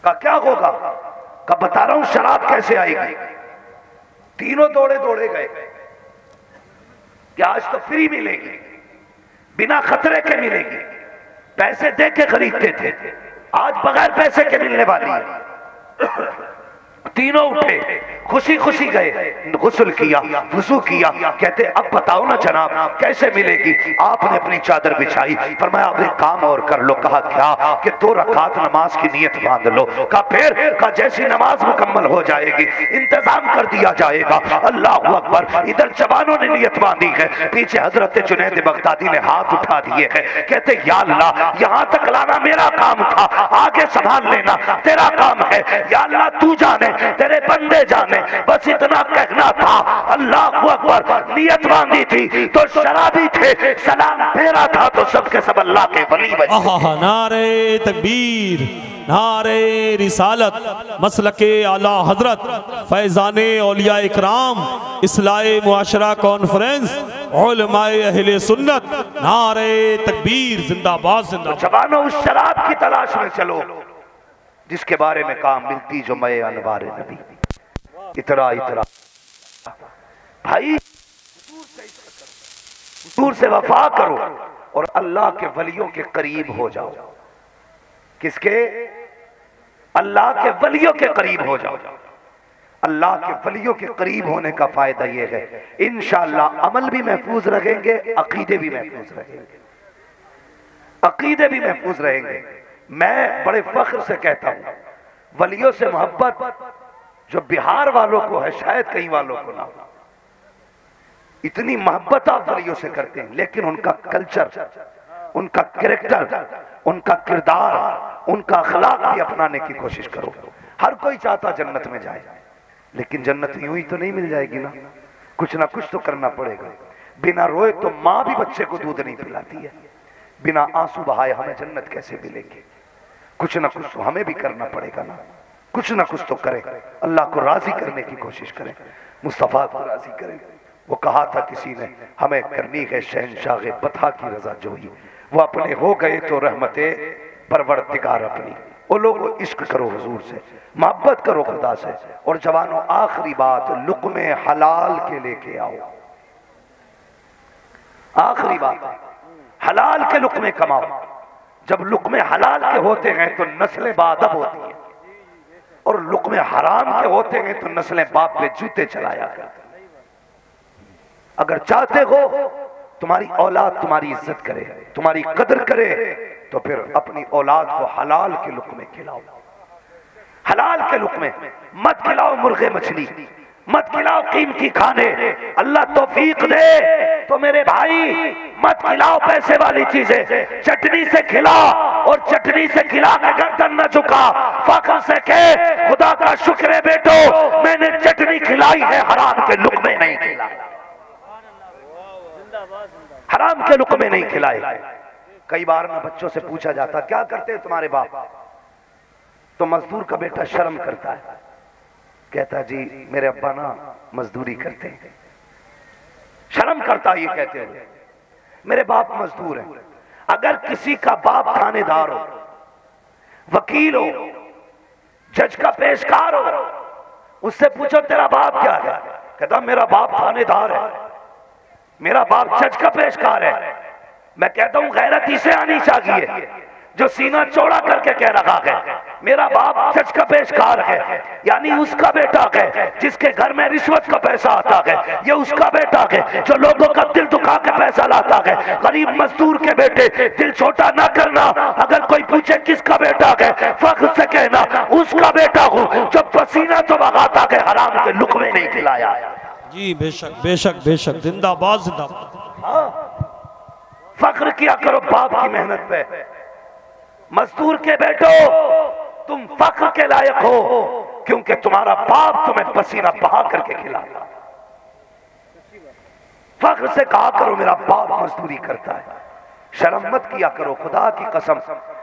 का क्या होगा? का बता रहा हूं शराब कैसे आएगी। तीनों दौड़े दौड़े गए कि आज तो फ्री मिलेगी, बिना खतरे के मिलेगी, पैसे दे के खरीदते थे, आज बगैर पैसे के मिलने वाली है। तीनों उठे, खुशी खुशी गए, गुस्ल किया, वुजू किया, कहते अब बताओ ना जनाब कैसे मिलेगी। आपने अपनी चादर बिछाई, फरमाया अब एक काम और कर लो। कहा क्या? कि 2 रकात नमाज की नियत बांध लो। कहा फिर? कहा जैसी नमाज मुकम्मल हो जाएगी इंतजाम कर दिया जाएगा। अल्लाह अकबर। इधर जवानों ने नियत बांधी है, पीछे हजरत जुनैद बगदादी ने हाथ उठा दिए हैं, कहते या अल्लाह यहां तक लाना मेरा काम था, आगे संभाल लेना तेरा काम है। या अल्लाह तू जाने, तेरे बंदे जाने, बस इतना कहना था। अल्लाह अकबर। नियत बांधी थी तो शराबी थे, सलाम फेरा था तो सबके सब अल्लाह के वली बने। नारे तकबीर, नारे रिसालत, मसलके आला हजरत, फैजाने औलिया इकराम, इस्लाहे मुआशरा कॉन्फ्रेंस, उलमाए अहले सुन्नत, नारे तकबीर, जिंदाबाद जिंदाबाद। जवानों उस शराब की तलाश में चलो जिसके बारे में कहा मिलती जो मैं अनवार नबी। इतरा इतरा भाई, दूर से वफा करो और अल्लाह के वलियों के करीब हो जाओ। किसके? अल्लाह के वलियों के करीब हो जाओ। अल्लाह के वलियों के करीब होने का फायदा यह है इंशाअल्लाह अमल भी महफूज रहेंगे, अकीदे भी महफूज रहेंगे, अकीदे भी महफूज रहेंगे। मैं बड़े फख्र से कहता हूं वलियों से मोहब्बत जो बिहार वालों को है शायद कई वालों को ना हो। इतनी मोहब्बत आप वलियों से करते हैं, लेकिन उनका कल्चर, उनका कैरेक्टर, उनका किरदार, उनका अखलाक भी अपनाने की कोशिश करो। हर कोई चाहता जन्नत में जाए, लेकिन जन्नत यूं ही तो नहीं मिल जाएगी ना, कुछ ना कुछ तो करना पड़ेगा। बिना रोए तो माँ भी बच्चे को दूध नहीं पिलाती है, बिना आंसू बहाए हमें जन्नत कैसे मिलेगी? कुछ ना कुछ तो हमें भी करना पड़ेगा ना, कुछ ना कुछ तो करें, अल्लाह को राजी करने की कोशिश करें, मुस्तफ़ा को राजी करें। वो कहा था किसी ने हमें करनी है शहनशाह बता की रजा जोई, वो अपने हो गए तो रहमते परवरदिगार अपनी। वो लोग इश्क करो हुजूर से, मोहब्बत करो खुदा से। और जवानों आखिरी बात, लुक़्मे हलाल के लेके आओ। आखिरी बात, हलाल के लुक़्मे कमाओ। जब लुक़्मे हलाल के होते हैं तो नस्लें बाअदब होती हैं, और लुक़्मे हराम के होते हैं तो नस्लें बाप पे जूते चलाया करते। अगर चाहते हो तुम्हारी औलाद तुम्हारी इज्जत करे, तुम्हारी कदर करे, तो फिर अपनी औलाद को हलाल के लुक़्मे खिलाओ। हलाल के लुक़्मे मत खिलाओ मुर्गे मछली, मत खिलाओ कीमती खाने। अल्लाह तौफीक दे तो मेरे भाई मत खिलाओ पैसे वाली चीजें, चटनी से खिला, और चटनी से खिला के गर्दन न झुका, फख्र से कहे खुदा का शुक्र है बेटो मैंने चटनी खिलाई है, हराम के लुक़्मे नहीं खिलाए, हराम के लुक़्मे नहीं खिलाए। कई बार ना बच्चों से पूछा जाता क्या करते हैं तुम्हारे बाप, तो मजदूर का बेटा शर्म करता है, कहता जी मेरे अब्बा ना मजदूरी करते हैं। शर्म करता ये कहते हुए, मेरे बाप मजदूर हैं। अगर किसी का बाप थानेदार हो, वकील हो, जज का पेशकार हो, उससे पूछो तेरा बाप क्या है, कहता मेरा बाप थानेदार है, मेरा बाप जज का पेशकार है। मैं कहता हूं गैरत इसे आनी चाहिए जो सीना चौड़ा करके कह रहा है मेरा बाप जज का पेशकार है, यानी उसका बेटा है जिसके घर में रिश्वत का पैसा आता है, ये उसका बेटा है जो लोगों का दिल दुखा के पैसा लाता है। गरीब मजदूर के बेटे, दिल छोटा ना करना। अगर कोई पूछे किसका बेटा है, फख्र से कहना उसका बेटा हूं जो पसीना तो बगाता है, हराम के लुक़्मे नहीं खिलाया। जी बेशक बेशक बेशक, जिंदाबाद जिंदाबाद। हाँ, फख्र किया करो बाप की मेहनत पे। मजदूर के बेटो तुम फख्र के लायक हो, क्योंकि तुम्हारा बाप तुम्हें पसीना बहा करके खिलाता। फख्र से कहा करो मेरा बाप मजदूरी करता है, शर्म मत किया करो। खुदा की कसम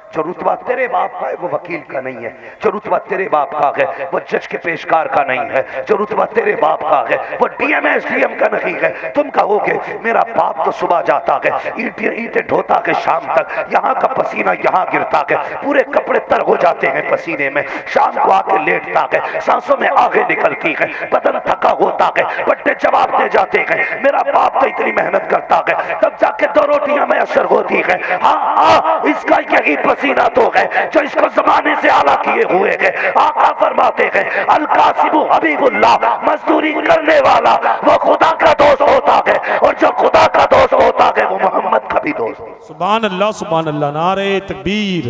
जो रुतबा तेरे बाप का है वो वकील का नहीं है, जो रुतबा तेरे बाप का है वो जज के पेशकार का नहीं है, जो रुतबा तेरे बाप का है वो डीएम एसडीएम का नहीं है। तुम कहोगे मेरा बाप तो सुबह जाता है, ईंटें ढोता है शाम तक, यहाँ का पसीना यहाँ गिरता है, पूरे कपड़े तर हो जाते हैं पसीने में, शाम को आके लेटता है, सांसों में आगे निकलती है, बदन थका होता है, बट्टे जवाब दे जाते हैं मेरा बाप तो इतनी मेहनत करता है, तब जाके 2 रोटियां में असर होती है। हाँ हाँ, इसका यही पसीना तो है जो इसको जमाने से आला किए हुए है। आका फरमाते हैं अल कासिबु हबीबुल्लाह, मजदूरी करने वाला वो खुदा का दोस्त होता है, और जो खुदा का दोस्त होता है वो मोहम्मद का भी दोस्त। सुभान अल्लाह सुभान अल्लाह। नारे तकबीर,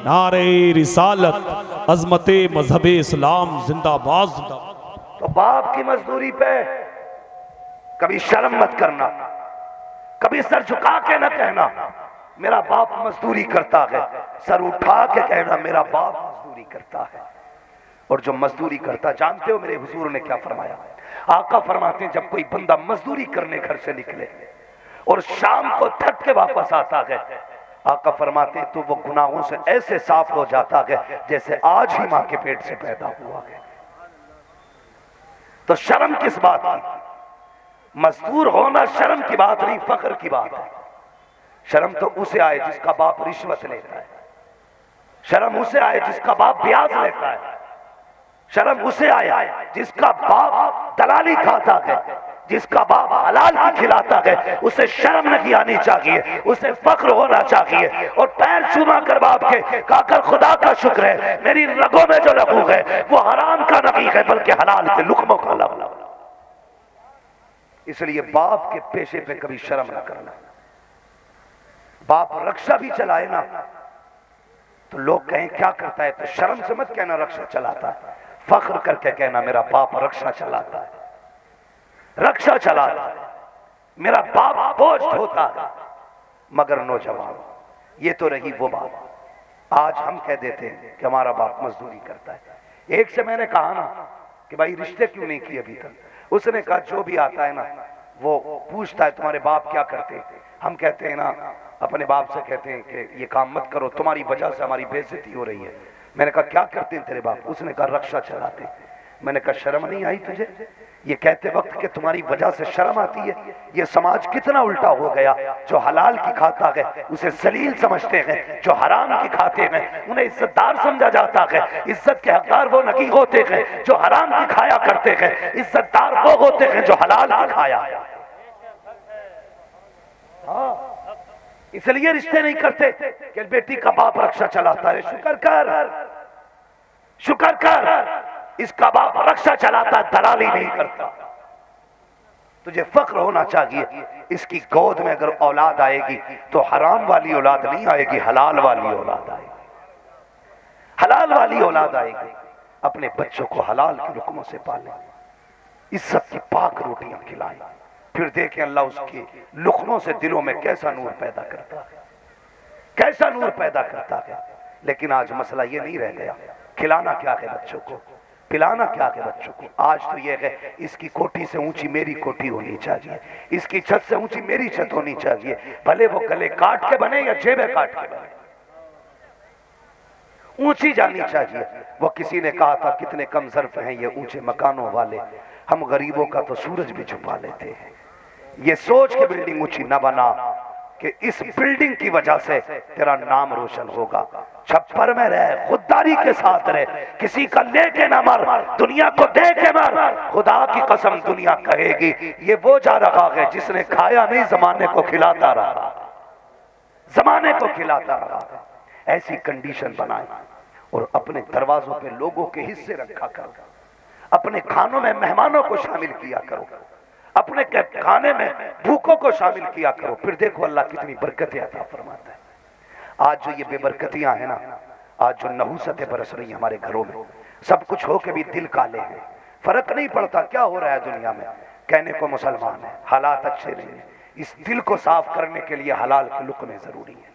नारे रिसालत, अजमते मजहब इस्लाम जिंदाबाद जिंदाबाद। तो बाप की मजदूरी पे कभी शर्म मत करना, कभी सर झुका के न कहना मेरा बाप मजदूरी करता है, सर उठा के कहना मेरा बाप मजदूरी करता है। और जो मजदूरी करता, जानते हो मेरे हुजूर ने क्या फरमाया? आका फरमाते हैं जब कोई बंदा मजदूरी करने घर से निकले और शाम को थक के वापस आता है, आका फरमाते हैं तो वो गुनाहों से ऐसे साफ हो जाता है जैसे आज ही मां के पेट से पैदा हुआ है। तो शर्म किस बात की? मजदूर होना शर्म की बात नहीं, फख्र की बात है। शर्म तो उसे आए जिसका बाप रिश्वत लेता है, शर्म उसे आए जिसका बाप ब्याज लेता है, शर्म उसे आए जिसका बाप दलाली खाता है, जिसका बाप हलाल की खिलाता है, उसे शर्म नहीं आनी चाहिए, उसे फख्र होना चाहिए। और पैर चूमा कर बाप के कहकर खुदा का शुक्र है मेरी रगों में जो लहू है वो हराम का नहीं है बल्कि हलाल के लुकमों का लहू। इसलिए बाप के पेशे पे कभी शर्म ना करना। बाप रक्षा भी चलाए ना तो लोग कहें क्या करता है, तो शर्म से मत कहना रक्षा चलाता है, फख्र करके कहना मेरा बाप रक्षा चलाता है, रक्षा चलाता है, मेरा बाप बोझ ढोता है। मगर नौजवान, ये तो रही वो बात। आज हम कह देते हैं कि हमारा बाप मजदूरी करता है। एक से मैंने कहा ना कि भाई रिश्ते क्यों नहीं किए अभी तक, उसने कहा जो भी आता है ना वो पूछता है तुम्हारे बाप क्या करते हैं। हम कहते हैं ना अपने बाप से कहते हैं कि ये काम मत करो, तुम्हारी वजह से हमारी बेइज्जती हो रही है। मैंने कहा क्या करते हैं तेरे बाप? उसने कहा रक्षा चलाते। मैंने कहा शर्म नहीं आई तुझे ये कहते वक्त कि तुम्हारी वजह से शर्म आती है? ये समाज कितना उल्टा हो गया, जो हलाल की खाता है उसे जलील समझते हैं, जो हराम की खाते हैं उन्हें इज्जतदार समझा जाता है। इज्जत के हकदार वो नहीं होते हैं जो हराम की खाया करते हैं, इज्जतदार वो होते हैं जो हलाल की खाया। हाँ, इसलिए रिश्ते नहीं करते कि बेटी का बाप रक्षा चलाता है। शुक्र कर, शुक्र कर, इसका बाप रक्षा चलाता, दलाली नहीं करता। तुझे फख्र होना चाहिए इसकी गोद में अगर औलाद आएगी तो हराम वाली औलाद नहीं आएगी, हलाल वाली औलाद आएगी, हलाल वाली औलाद आएगी। अपने बच्चों को हलाल के हुक्मों से पालें, इज्जत की पाक रोटियां खिलाएं, फिर देखें अल्लाह उसके लुक्मों से दिलों में कैसा नूर पैदा करता है, कैसा नूर पैदा करता है। लेकिन आज मसला ये नहीं रह गया, खिलाना क्या है बच्चों को, पिलाना क्या है बच्चों को। आज तो ये है इसकी कोठी से ऊंची मेरी कोठी होनी चाहिए, इसकी छत से ऊंची मेरी छत होनी चाहिए, भले वो गले काट के बने या जेबें काट के बने, ऊंची जानी चाहिए। वो किसी ने कहा था कितने कम ज़र्फ हैं ये ऊंचे मकानों वाले, हम गरीबों का तो सूरज भी छुपा लेते हैं। ये सोच के बिल्डिंग ऊंची न बना कि इस बिल्डिंग की वजह से तेरा नाम रोशन होगा। छप्पर में रह, खुददारी के साथ रह, किसी का लेके ना मर, दुनिया को दे के मर। खुदा की कसम दुनिया कहेगी ये वो जा रहा है जिसने खाया नहीं, जमाने को खिलाता रहा, जमाने को खिलाता रहा। ऐसी कंडीशन बनाए और अपने दरवाजों पे लोगों के हिस्से रखा करो, अपने खानों में मेहमानों को शामिल किया करो, अपने खाने में भूखों को शामिल किया करो। फिर देखो अल्लाह कितनी बरकतें अता फरमाता है। आज जो ये बेबरकतियां हैं ना, आज जो नहुसतें बरस रही हैं हमारे घरों में, सब कुछ हो के भी दिल काले हैं, फर्क नहीं पड़ता क्या हो रहा है दुनिया में, कहने को मुसलमान है, हालात अच्छे नहीं है। इस दिल को साफ करने के लिए हलाल के लुक्मे जरूरी है,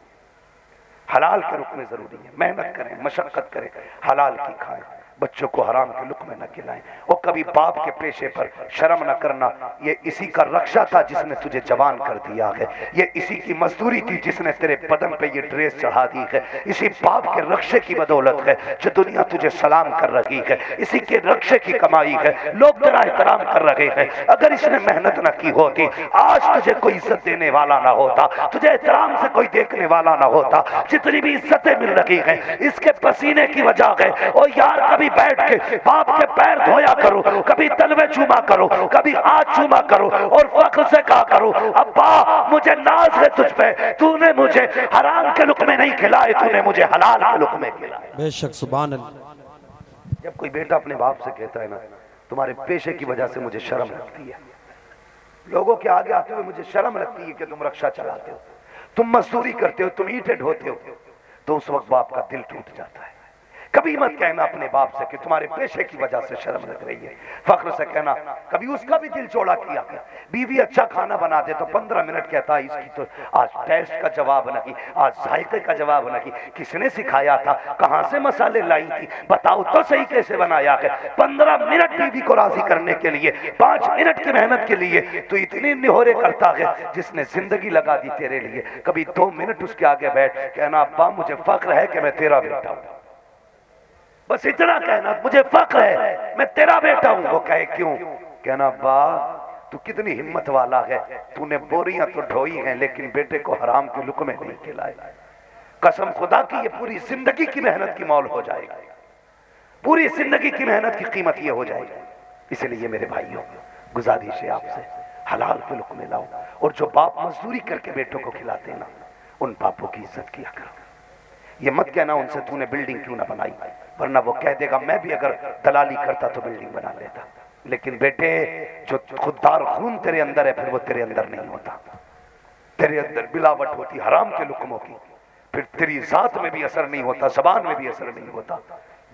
हलाल के रुकने जरूरी है। मेहनत करें, मशक्कत करें, हलाल की खाएं। बच्चों को हराम के लुक़्मे न खिलाएं। और कभी बाप के पेशे पर शर्म न करना। ये इसी का रक्षा था जिसने तुझे जवान कर दिया है, ये इसी की मजदूरी थी जिसने तेरे बदन पे ये ड्रेस चढ़ा दी है, इसी बाप के रक्षे की बदौलत है जो दुनिया तुझे सलाम कर रही है, इसी के रक्षे की कमाई है, लोग तेरा एहतराम कर रहे हैं। अगर इसने मेहनत न की होती आज तुझे कोई इज्जत देने वाला ना होता, तुझे एहतराम से कोई देखने वाला ना होता। जितनी भी इज्जतें मिल रही हैं इसके पसीने की वजह है। और यार कभी बैठ के बाप के पैर धोया करो, कभी तलवे चूमा करो, कभी हाथ चूमा करो और फख्र से कहा करो अब्बा मुझे नाज है तुझ पे, तूने मुझे हराम के लुक़्मे नहीं खिलाए, तूने मुझे हलाल के लुक़्मे खिलाए। बेशक सुभान अल्लाह। जब कोई बेटा अपने बाप से कहता है ना तुम्हारे पेशे की वजह से मुझे शर्म लगती है, लोगों के आगे आते हुए मुझे शर्म लगती है कि तुम रक्षा चलाते हो, तुम मजदूरी करते हो, तुम ईंटें ढोते हो, तो उस वक्त बाप का दिल टूट जाता है। कभी मत कहना अपने बाप से कि तुम्हारे पेशे की वजह से शर्म लग रही है, फख्र से कहना। कभी उसका भी दिल चौड़ा किया। बीवी अच्छा खाना बना दे तो 15 मिनट कहता है इसकी तो आज टेस्ट का जवाब नहीं, आज जायके का जवाब नहीं, किसने सिखाया था, कहां से मसाले लाई थी, बताओ तो सही कैसे बनाया है। 15 मिनट बीवी को राजी करने के लिए, 5 मिनट की मेहनत के लिए तो इतनी निहोरे करता है जिसने जिंदगी लगा दी तेरे लिए। कभी 2 मिनट उसके आगे बैठ कहना अब्बा मुझे फख्र है कि मैं तेरा बेटा हूं, बस इतना कहना मुझे फख्र है मैं तेरा बेटा हूं। वो कहे क्यों, कहना अब्बा तू कितनी हिम्मत वाला है, तूने बोरियां तो ढोई हैं लेकिन बेटे को हराम के लुक़्मे नहीं खिलाए। कसम खुदा की ये पूरी जिंदगी की मेहनत की मौल हो जाएगी, पूरी जिंदगी की मेहनत की कीमत ये हो जाएगी। इसलिए मेरे भाइयों गुजारिश है आपसे हलाल के लुक़्मे लाओ। और जो बाप मजदूरी करके बेटों को खिलाते ना उन बापों की इज्जत किया करो। ये मत कहना उनसे तूने बिल्डिंग क्यों ना बनाई, वरना वो कह देगा मैं भी अगर दलाली करता तो बिल्डिंग बना लेता। लेकिन बेटे जो खुददार खून तेरे अंदर है फिर वो तेरे अंदर नहीं होता, तेरे अंदर मिलावट होती हराम के लुक़्मों की, फिर तेरी जात में भी असर नहीं होता, ज़बान में भी असर नहीं होता।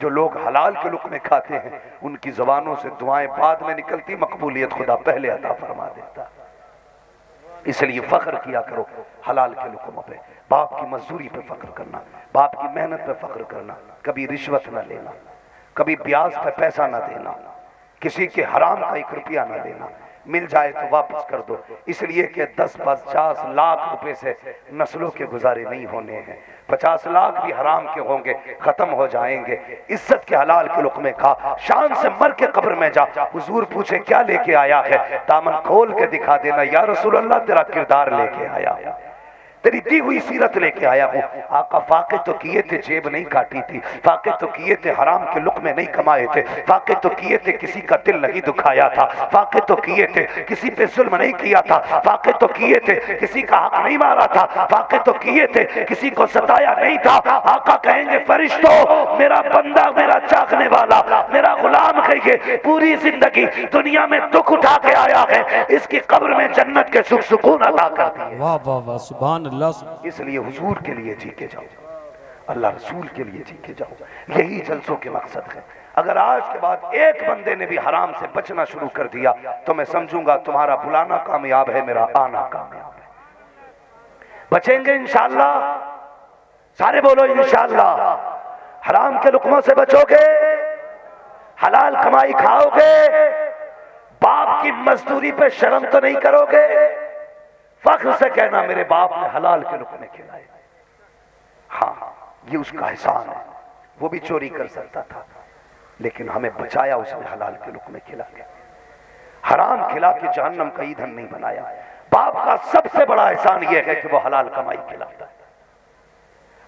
जो लोग हलाल के लुक़्मे खाते हैं उनकी ज़बानों से दुआएं बाद में निकलती, मकबूलियत खुदा पहले अता फरमा देता। इसलिए फख्र किया करो हलाल के लुक़्मों पे, बाप की मजदूरी पे फख्र करना, बाप की मेहनत पे फख्र करना, कभी रिश्वत न लेना, कभी ब्याज पे पैसा न देना, किसी के हराम का 1 रुपया न लेना, मिल जाए तो वापस कर दो। इसलिए कि 10-50 लाख रुपए से नस्लों के गुजारे नहीं होने हैं, 50 लाख भी हराम के होंगे खत्म हो जाएंगे। इज्जत के हलाल के लुक़्मे खा, शान से मर के कब्र में जा, हुजूर पूछे क्या लेके आया है, दामन खोल के दिखा देना या रसूल अल्लाह तेरा किरदार लेके आया हूं, तेरी दी हुई सीरत लेके आया हूं। आका फाके तो किए थे जेब नहीं काटी थी, फाके तो किए थे हराम के लुक़्मे नहीं कमाए थे, फाके तो किए थे किसी का दिल नहीं दुखाया था, फाके तो किए थे किसी पे जुल्म नहीं किया था, फाके तो किए थे किसी का हक नहीं मारा था, फाके तो किए थे किसी को सताया नहीं था। आका कहेंगे फरिश्तों मेरा बंदा मेरा चाहने वाला मेरा गुलाम कहिए पूरी जिंदगी दुनिया में दुख उठा के आया है, इसकी कब्र में जन्नत के सुख सुकून अता कर दिए। वाह वाह वाह सुभान। इसलिए हुजूर के लिए जी के जाओ, अल्लाह रसूल के लिए जी के जाओ, यही जलसों के मकसद है। अगर आज के बाद एक बंदे ने भी हराम से बचना शुरू कर दिया तो मैं समझूंगा तुम्हारा बुलाना कामयाब है, मेरा आना कामयाब है। बचेंगे इंशाअल्लाह, सारे बोलो इंशाअल्लाह। हराम के लुक़्मों से बचोगे, हलाल कमाई खाओगे, बाप की मजदूरी पे शर्म तो नहीं करोगे, फख्र से कहना मेरे बाप ने हलाल के लुक़्मे खिलाए। हाँ ये उसका एहसान है, वो भी चोरी कर सकता था लेकिन हमें बचाया उसने हलाल के लुक़्मे खिला के, हराम खिला के जहन्नम का ईंधन नहीं बनाया। बाप का सबसे बड़ा एहसान यह है कि वो हलाल कमाई खिलाता है,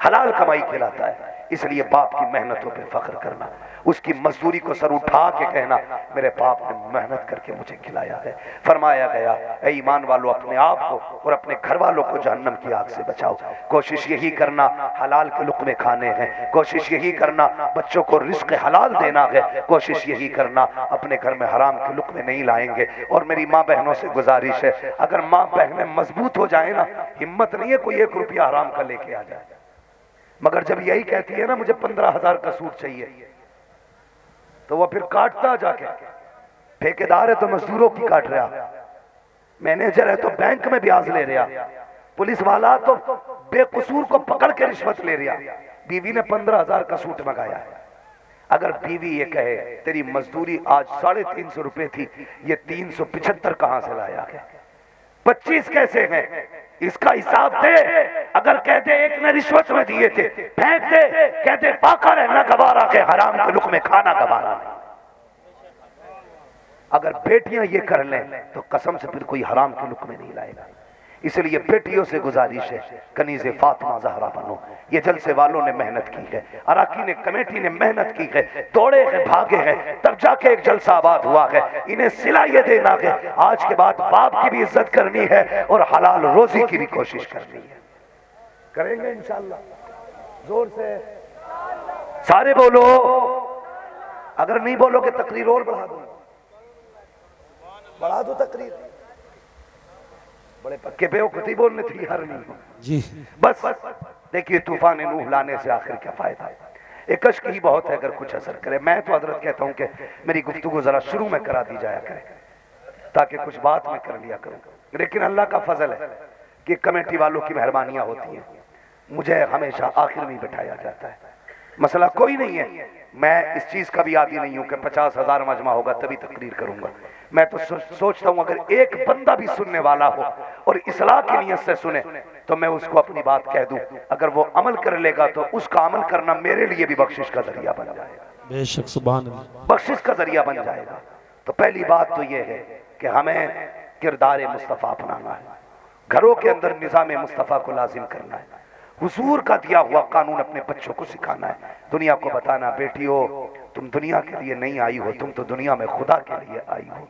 हलाल कमाई खिलाता है। इसलिए बाप की मेहनतों पे फख्र करना, उसकी मजदूरी को सर उठा के कहना मेरे बाप ने मेहनत करके मुझे खिलाया है। फरमाया गया ऐ ईमान वालों अपने आप को और अपने घर वालों को जहन्नम की आग से बचाओ। कोशिश यही करना हलाल के लुक़्मे खाने हैं, कोशिश यही करना बच्चों को रिज़्क़ हलाल देना है, कोशिश यही करना अपने घर में हराम के लुक़्मे नहीं लाएंगे। और मेरी माँ बहनों से गुजारिश है अगर माँ बहनें मजबूत हो जाए ना, हिम्मत नहीं है कोई 1 रुपया हराम का लेके आ जाए, मगर जब यही कहती है ना मुझे 15,000 का सूट चाहिए तो वह फिर काटता जाके, ठेकेदार है तो मजदूरों की काट रहा, मैनेजर है तो बैंक में ब्याज ले रहा, पुलिस वाला तो बेकसूर को पकड़ के रिश्वत ले रहा। बीवी ने 15,000 का सूट मंगाया है, अगर बीवी ये कहे तेरी मजदूरी आज 350 रुपए थी, ये 375 कहां से लाया है, 25 कैसे हैं, इसका हिसाब दे। अगर कहते एक ने रिश्वत में दिए थे, फेंक दे। कहते पाका रहना गवारा के, हराम के लुक़मे खाना गवारा नहीं। अगर बेटियां ये कर लें तो कसम से फिर कोई हराम के लुक़मे नहीं लाएगा। इसलिए बेटियों से गुजारिश है, कनीज़े फातिमा ज़हरा बनो। ये जलसे वालों ने मेहनत की है, अराकीन कमेटी ने मेहनत की है, दौड़े हैं, भागे हैं, तब जाके एक जलसा आबाद हुआ है। इन्हें सिला ये देना है, आज के बाद बाप की भी इज्जत करनी है और हलाल रोजी की भी कोशिश करनी है। करेंगे इंशाअल्लाह, जोर से सारे बोलो। अगर नहीं बोलोगे तकरीर और बढ़ा दो तकरीर। बड़े पक्के बेवकूफी बोलने तैयार नहीं जी। बस देखिए, तूफान नूह लाने से आखिर क्या फायदा, एक कश्क ही बहुत है अगर कुछ असर करे। मैं तो हजरत कहता हूं कि मेरी गुफ्तगू जरा शुरू में करा दी जाया करे ताकि कुछ बात मैं कर लिया करूं। लेकिन अल्लाह का फजल है कि कमेटी वालों की मेहरबानियां होती हैं, मुझे हमेशा आखिर में बिठाया जाता है। मसला कोई नहीं है, मैं इस चीज का भी आदी नहीं हूं कि 50,000 मजमा होगा तभी तकरीर करूंगा। मैं तो सोचता हूं अगर एक बंदा भी सुनने वाला हो और इस्लाह की नीयत से सुने तो मैं उसको अपनी बात कह दूं। अगर वो अमल कर लेगा तो उसका अमल करना मेरे लिए भी बख्शिश का जरिया बन जाएगा। बेशक, सुभान अल्लाह, बख्शिश का जरिया बन जाएगा। तो पहली बात तो ये है कि हमें किरदार मुस्तफ़ा अपनाना है, घरों के अंदर निज़ाम मुस्तफ़ा को लाजिम करना है, हुजूर का दिया हुआ कानून अपने बच्चों को सिखाना है, दुनिया को बताना बेटियों तुम दुनिया के लिए नहीं आई हो, तुम तो दुनिया में खुदा के लिए आई हो,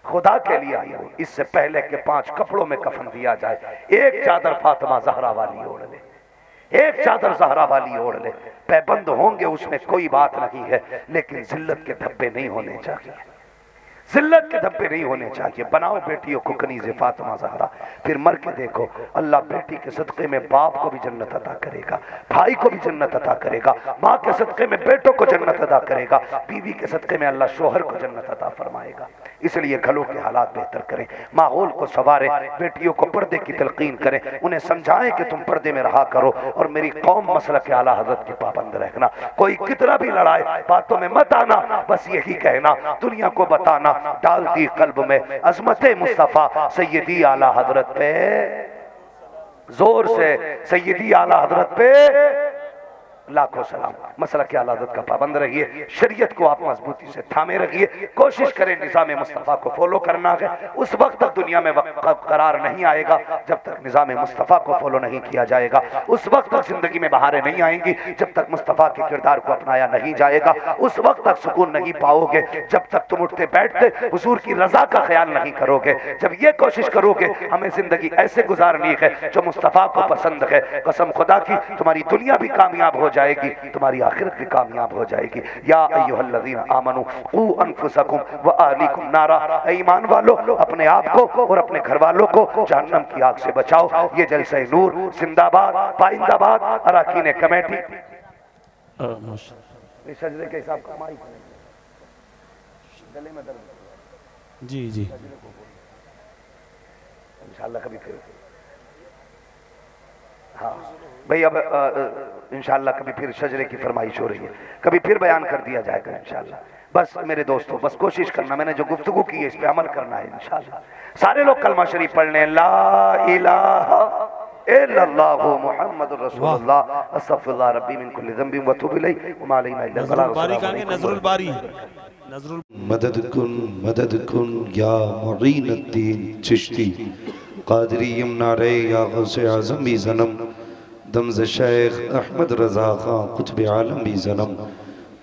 खुदा के लिए आई हो। इससे पहले के 5 कपड़ों में कफन दिया जाए, एक चादर फातिमा ज़हरा वाली ओढ़ ले, एक चादर ज़हरा वाली ओढ़ ले। पैबंद होंगे उसमें कोई बात नहीं है, लेकिन जिल्लत के धब्बे नहीं होने चाहिए, जिल्लत के धब्बे नहीं होने चाहिए। बनाओ बेटियों को कनीज़े फातिमा ज़हरा, फिर मर के देखो अल्लाह बेटी के सदक़े में बाप को भी जन्नत अता करेगा, भाई को भी जन्नत अता करेगा, माँ के सदक़े में बेटों को जन्नत अता करेगा, बीवी के सदक़े में अल्लाह शोहर को जन्नत अता फरमाएगा। इसलिए घरों के हालात बेहतर करें, माहौल को संवारें, बेटियों को पर्दे की तलकीन करें, उन्हें समझाएं कि तुम पर्दे में रहा करो और मेरी कौम मसलक आला हज़रत की पाबंद रहना। कोई कितना भी लड़ाए बातों में मत आना, बस यही कहना, दुनिया को बताना, डाल दी कल्ब में अजमत मुस्तफ़ा सैयदी आला हजरत पे, जोर से सैयदी आला हजरत पे लाखों सलाम। मसला क्या आदत का पाबंद रहिए, शरीयत को आप मजबूती से थामे रखिए, कोशिश करें निज़ाम मुस्तफ़ा को फॉलो करना है। उस वक्त तक दुनिया में करार नहीं आएगा जब तक निज़ाम मुस्तफ़ा को फॉलो नहीं किया जाएगा, उस वक्त तक जिंदगी में बहारें नहीं आएंगी जब तक मुस्तफ़ा के किरदार को अपनाया नहीं जाएगा, उस वक्त तक सुकून नहीं पाओगे जब तक तुम उठते बैठते हुजूर की रजा का ख्याल नहीं करोगे। जब ये कोशिश करोगे हमें जिंदगी ऐसे गुजारनी है जो मुस्तफ़ा को पसंद है, कसम खुदा की तुम्हारी दुनिया भी कामयाब हो जाएगी, तुम्हारी आखिरत भी कामयाब हो जाएगी। या अय्युहल्लज़ीना आमनू क़ू अनफुसकुम व अहलीकुम नारा, ईमान वालों अपने आप को और अपने घर वालों को जहन्नम की आग से बचाओ। ये जलसे नूर जिंदाबाद, पाइंदाबाद, अराकीन कमेटी। सजदे के हिसाब का माइक गले में दर्द जी जी, इंशाअल्लाह कभी फिर, हाँ भाई अब इंशाअल्लाह कभी फिर शजरे की फरमाइश हो रही है, कभी फिर बयान कर दिया जाएगा इंशाअल्लाह। बस मेरे दोस्तों बस कोशिश करना, मैंने जो गुफ्तगू की है इस पे अमल करना है इंशाअल्लाह। सारे लोग कलमा शरीफ पढ़ लें, ला इलाहा इल्लल्लाहु मुहम्मदुर रसूलुल्लाह अस्तगफिरुल्लाह रब्बी मिन कुल्ली ज़ंबिन व तूबु इलैहि व मा अलैना इल्ला अल बलाग। नज़रुल बारी, नज़रुल मदद कुन या मुईनुद्दीन चिश्ती क़ादरी यमनारे या गौसे आज़म भी ज़नम दमज़ शेख अहमद रज़ा ख़ां कुतुब आलम भी ज़नम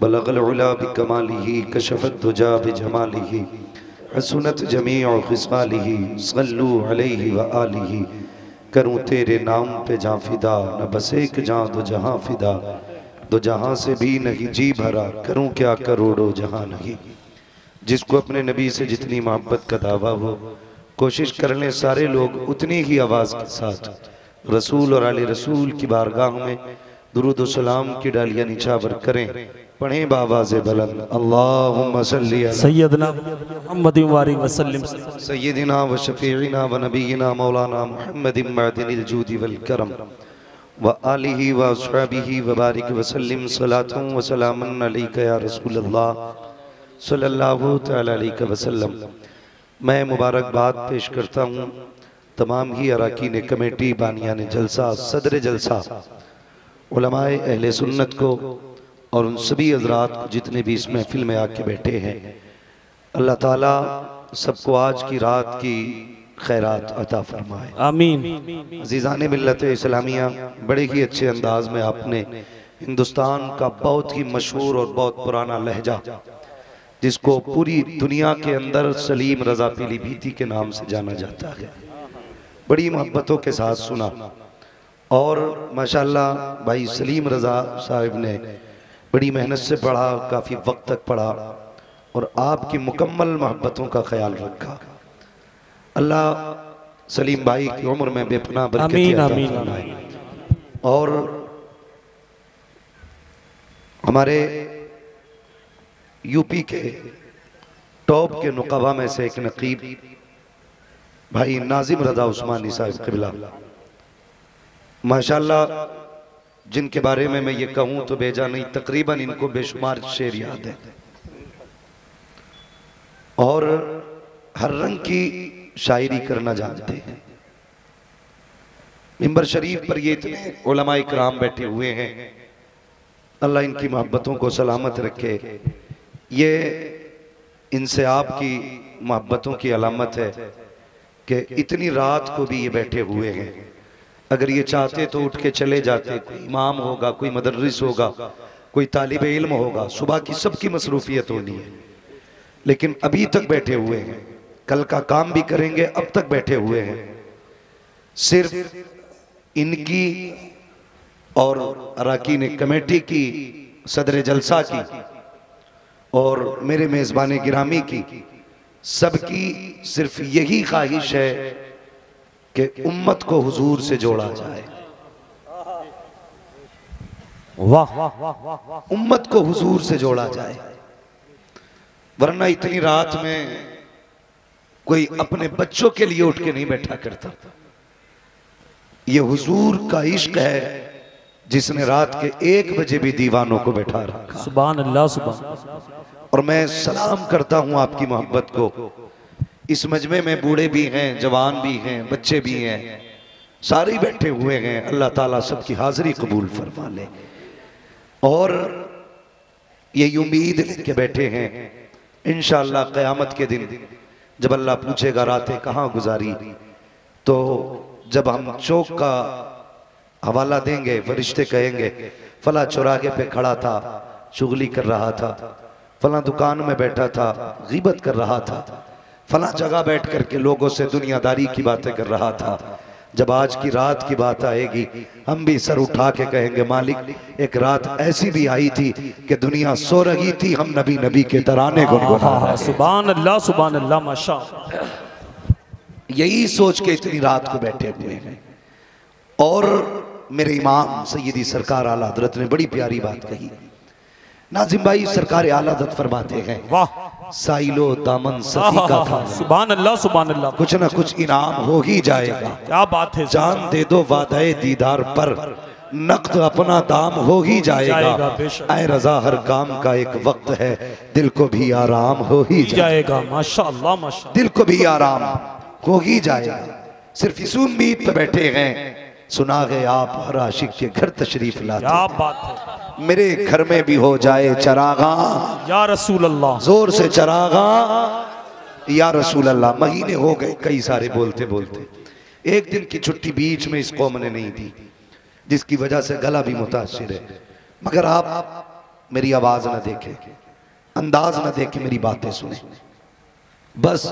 बलगल उला बिकमालिही कशफत दुजा बिजमालिही हसनत जमीउ ख़िसालिही सल्लु अलैहि व आलिही। करूँ तेरे नाम पे जाँ फिदा, न बस एक जाँ दो जहाँ फिदा, दो जहाँ से भी नहीं जी भरा, करूँ क्या करोड़ों जहाँ नहीं। जिसको अपने नबी से जितनी मोहब्बत का दावा हो कोशिश कर लें सारे लोग उतनी ही आवाज़ के साथ रसूल और आले रसूल की बारगाह में दुरूद व सलाम की डालियाँ निछावर करें, पढ़ें बावाज़े बुलंद अल्लाहुम्मा सल्ली अला सैयदना मुहम्मदिन व आलिहि वसल्लम सय्यदिना व शफीइना व नबीना मौलाना मुहम्मदिन मअदिनिल जूदि वल करम व आलिहि व अस्हाबिहि व बारिक वसल्लिम सलातुं व सलामुन अलैका या रसूलल्लाह सल्लल्लाहु तआला अलैहि वसल्लम। मैं मुबारकबाद पेश करता हूँ तमाम ही अरकान कमेटी, बानियान जलसा, सदर जलसा, उलमाए अहले सुन्नत को और उन सभी हजरात को जितने भी इस महफिल में आके बैठे हैं। अल्लाह ताला सबको आज की रात की खैरात अता फरमाए, आमीन। अज़ीज़ान मिल्लत इस्लामिया, बड़े ही अच्छे अंदाज में आपने हिंदुस्तान का बहुत ही मशहूर और बहुत पुराना लहजा, जिसको पूरी दुनिया के अंदर सलीम रज़ा पीलीभीती के नाम से जाना जाता है, बड़ी मोहब्बतों के साथ सुना। और माशाल्लाह भाई सलीम रज़ा साहिब ने बड़ी मेहनत से पढ़ा, काफ़ी वक्त तक पढ़ा और आपकी मुकम्मल मोहब्बतों का ख्याल रखा। अल्लाह सलीम भाई की उम्र में बेपनाह बरकत अता फरमाए। और हमारे यूपी के टॉप के नुक़बा में से एक नकीब भाई नाजिम रज़ा उस्मानी साहिब क़िबला, माशाल्लाह, जिनके बारे में मैं ये कहूँ तो बेजा नहीं, तकरीबन इनको बेशुमार शेर याद है और हर रंग की शायरी करना जानते हैं। मिंबर शरीफ पर ये इतने उलमाए किराम बैठे हुए हैं, अल्लाह इनकी मोहब्बतों को सलामत रखे। ये इनसे आपकी मोहब्बतों की अलामत है कि इतनी रात को भी ये बैठे हुए हैं। अगर ये चाहते तो उठ के चले जाते, कोई इमाम होगा, कोई मदरस होगा, कोई तालिब इल्म होगा, सुबह की सबकी मसरूफियत होनी है, लेकिन अभी तक बैठे हुए हैं। कल का काम भी करेंगे, अब तक बैठे हुए हैं। सिर्फ इनकी और अरकान कमेटी की, सदर जलसा की और मेरे मेज़बान गिरामी की, सबकी सिर्फ यही ख्वाहिश है कि उम्मत को हुजूर से जोड़ा जाए। वाह, उम्मत को हुजूर से जोड़ा जाए, वरना इतनी रात में कोई अपने बच्चों के लिए उठ के नहीं बैठा करता। ये हुजूर का इश्क है जिसने रात के 1 बजे भी दीवानों को बैठा रखा। सुभान अल्लाह, सुभान। और मैं सलाम करता हूं आपकी मोहब्बत को। इस मजमे में बूढ़े भी हैं, जवान भी हैं, बच्चे भी हैं, सारे बैठे हुए हैं। अल्लाह ताला सबकी हाजिरी कबूल फरमा ले। और ये उम्मीद लेके बैठे हैं इंशाअल्लाह क़यामत के दिन जब अल्लाह पूछेगा रातें कहाँ गुजारी, तो जब हम चौक का हवाला देंगे, फरिश्ते कहेंगे फला चौराहे पे खड़ा था, चुगली कर रहा था, फला दुकान में बैठा था, गीबत कर रहा था, फला जगह बैठ करके लोगों से दुनियादारी की बातें कर रहा था। जब आज की रात की बात आएगी, हम भी सर उठा के कहेंगे मालिक, एक रात ऐसी भी आई थी कि दुनिया सो रही थी, हम नबी नबी के तराने गुनगुना रहे थे। सुभान अल्लाह, सुभान अल्लाह, माशाअल्लाह। यही सोच के इतनी रात को बैठे हुए हैं। और मेरे इमाम सैयदी सरकार आला हजरत ने बड़ी प्यारी बात कही। नाजिम भाई सरकार आला हजरत फरमाते हैं, वाह, साइलो दामन सखी का था, सुभान अल्लाह, सुभान अल्लाह। कुछ ना कुछ इनाम हो ही जाएगा। क्या बात है, जान दे दो वादाए दीदार पर, नक़द अपना दाम हो ही जाएगा। बेशक। ऐ रज़ा हर काम का एक वक्त है, दिल को भी आराम हो ही जाएगा। माशाअल्लाह, माशाअल्लाह, दिल को भी आराम हो ही जाएगा। सिर्फ इस उम्मीद पे बैठे हैं, सुना गए आप हर आशिक के घर तशरीफ लाते। क्या बात है, मेरे घर में भी हो जाए चरागा, या रसूल अल्लाह, जोर से चरागा, या रसूल अल्लाह। महीने हो गए कई सारे बोलते बोलते, एक दिन की छुट्टी बीच में इस कौम ने नहीं दी, जिसकी वजह से गला भी मुतासिर है। मगर आप मेरी आवाज ना देखें, अंदाज ना देखें, मेरी बातें सुने। बस